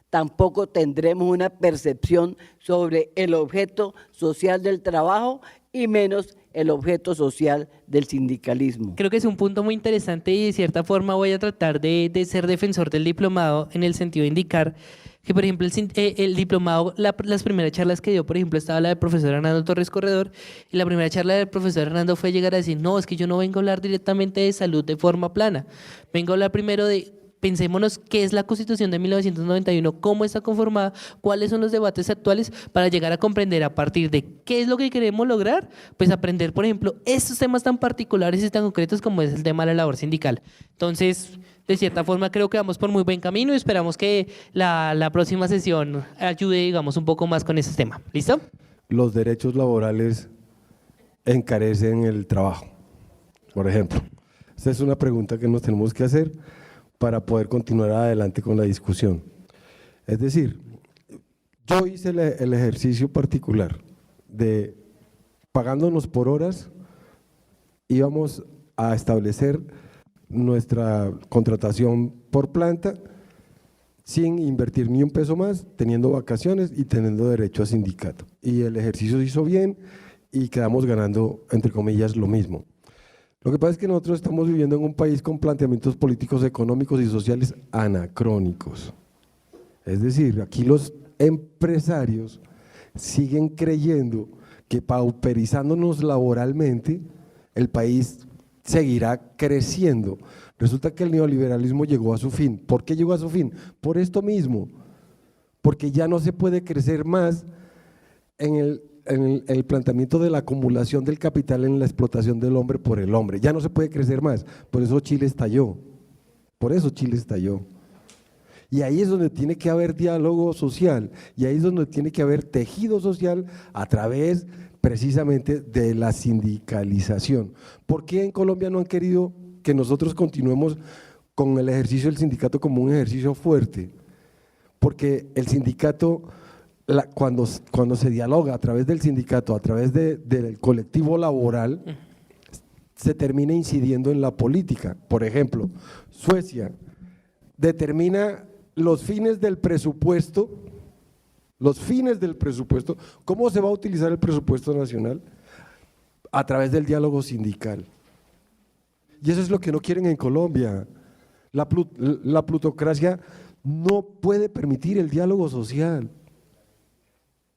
tampoco tendremos una percepción sobre el objeto social del trabajo y menos el objeto social del sindicalismo. Creo que es un punto muy interesante y de cierta forma voy a tratar de ser defensor del diplomado en el sentido de indicar que, por ejemplo, el diplomado, las primeras charlas que dio, por ejemplo, estaba la del profesor Hernando Torres Corredor, y la primera charla del profesor Hernando fue llegar a decir, no, es que yo no vengo a hablar directamente de salud de forma plana, vengo a hablar primero de, pensémonos qué es la Constitución de 1991, cómo está conformada, cuáles son los debates actuales para llegar a comprender a partir de qué es lo que queremos lograr, pues aprender, por ejemplo, estos temas tan particulares y tan concretos como es el tema de la labor sindical. Entonces, de cierta forma creo que vamos por muy buen camino y esperamos que la próxima sesión ayude, digamos, un poco más con ese tema. ¿Listo? Los derechos laborales encarecen el trabajo, por ejemplo. Esta es una pregunta que nos tenemos que hacer para poder continuar adelante con la discusión. Es decir, yo hice el ejercicio particular de pagándonos por horas, íbamos a establecer nuestra contratación por planta sin invertir ni un peso más, teniendo vacaciones y teniendo derecho a sindicato. Y el ejercicio se hizo bien y quedamos ganando, entre comillas, lo mismo. Lo que pasa es que nosotros estamos viviendo en un país con planteamientos políticos, económicos y sociales anacrónicos. Es decir, aquí los empresarios siguen creyendo que pauperizándonos laboralmente, el país seguirá creciendo. Resulta que el neoliberalismo llegó a su fin. ¿Por qué llegó a su fin? Por esto mismo, porque ya no se puede crecer más en el planteamiento de la acumulación del capital en la explotación del hombre por el hombre. Ya no se puede crecer más, por eso Chile estalló. Y ahí es donde tiene que haber diálogo social, y ahí es donde tiene que haber tejido social a través precisamente de la sindicalización. ¿Por qué en Colombia no han querido que nosotros continuemos con el ejercicio del sindicato como un ejercicio fuerte? Porque el sindicato, cuando se dialoga a través del sindicato, a través del colectivo laboral, se termina incidiendo en la política. Por ejemplo, Suecia determina los fines del presupuesto, ¿cómo se va a utilizar el presupuesto nacional? A través del diálogo sindical. Y eso es lo que no quieren en Colombia. La plutocracia no puede permitir el diálogo social.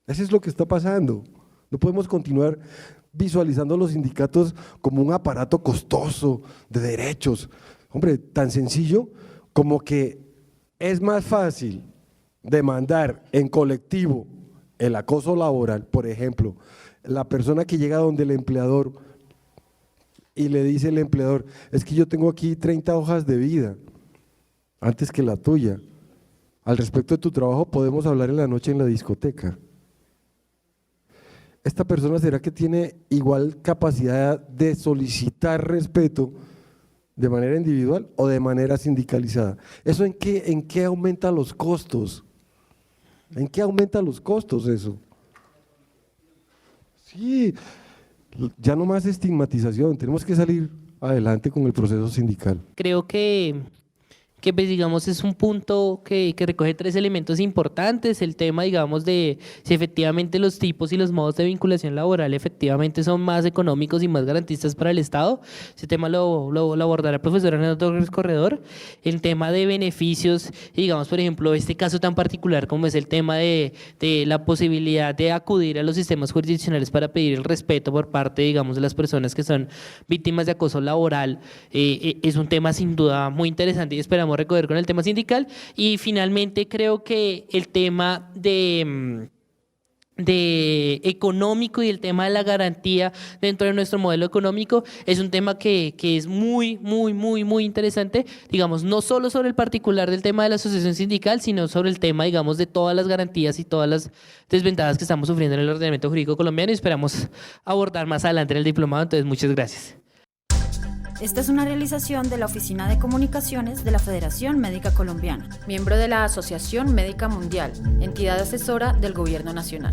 Eso es lo que está pasando. No podemos continuar visualizando los sindicatos como un aparato costoso de derechos. Hombre, tan sencillo como que es más fácil demandar en colectivo el acoso laboral. Por ejemplo, la persona que llega donde el empleador y le dice el empleador, es que yo tengo aquí 30 hojas de vida antes que la tuya. Al respecto de tu trabajo podemos hablar en la noche en la discoteca. ¿Esta persona será que tiene igual capacidad de solicitar respeto ¿De manera individual o de manera sindicalizada? ¿Eso en qué aumenta los costos? ¿En qué aumenta los costos eso? Sí, ya no más estigmatización, tenemos que salir adelante con el proceso sindical. Creo que pues, digamos, es un punto que recoge 3 elementos importantes. El tema, digamos, de si efectivamente los tipos y los modos de vinculación laboral efectivamente son más económicos y más garantistas para el Estado. Ese tema lo abordará el profesor Ana Torres Corredor. El tema de beneficios, digamos, por ejemplo, este caso tan particular como es el tema de la posibilidad de acudir a los sistemas jurisdiccionales para pedir el respeto por parte, digamos, de las personas que son víctimas de acoso laboral, es un tema sin duda muy interesante y esperamos recoger con el tema sindical. Y finalmente creo que el tema de económico y el tema de la garantía dentro de nuestro modelo económico es un tema que es muy interesante, digamos, no solo sobre el particular del tema de la asociación sindical, sino sobre el tema, digamos, de todas las garantías y todas las desventajas que estamos sufriendo en el ordenamiento jurídico colombiano y esperamos abordar más adelante en el diplomado. Entonces, muchas gracias. Esta es una realización de la Oficina de Comunicaciones de la Federación Médica Colombiana, miembro de la Asociación Médica Mundial, entidad asesora del Gobierno Nacional.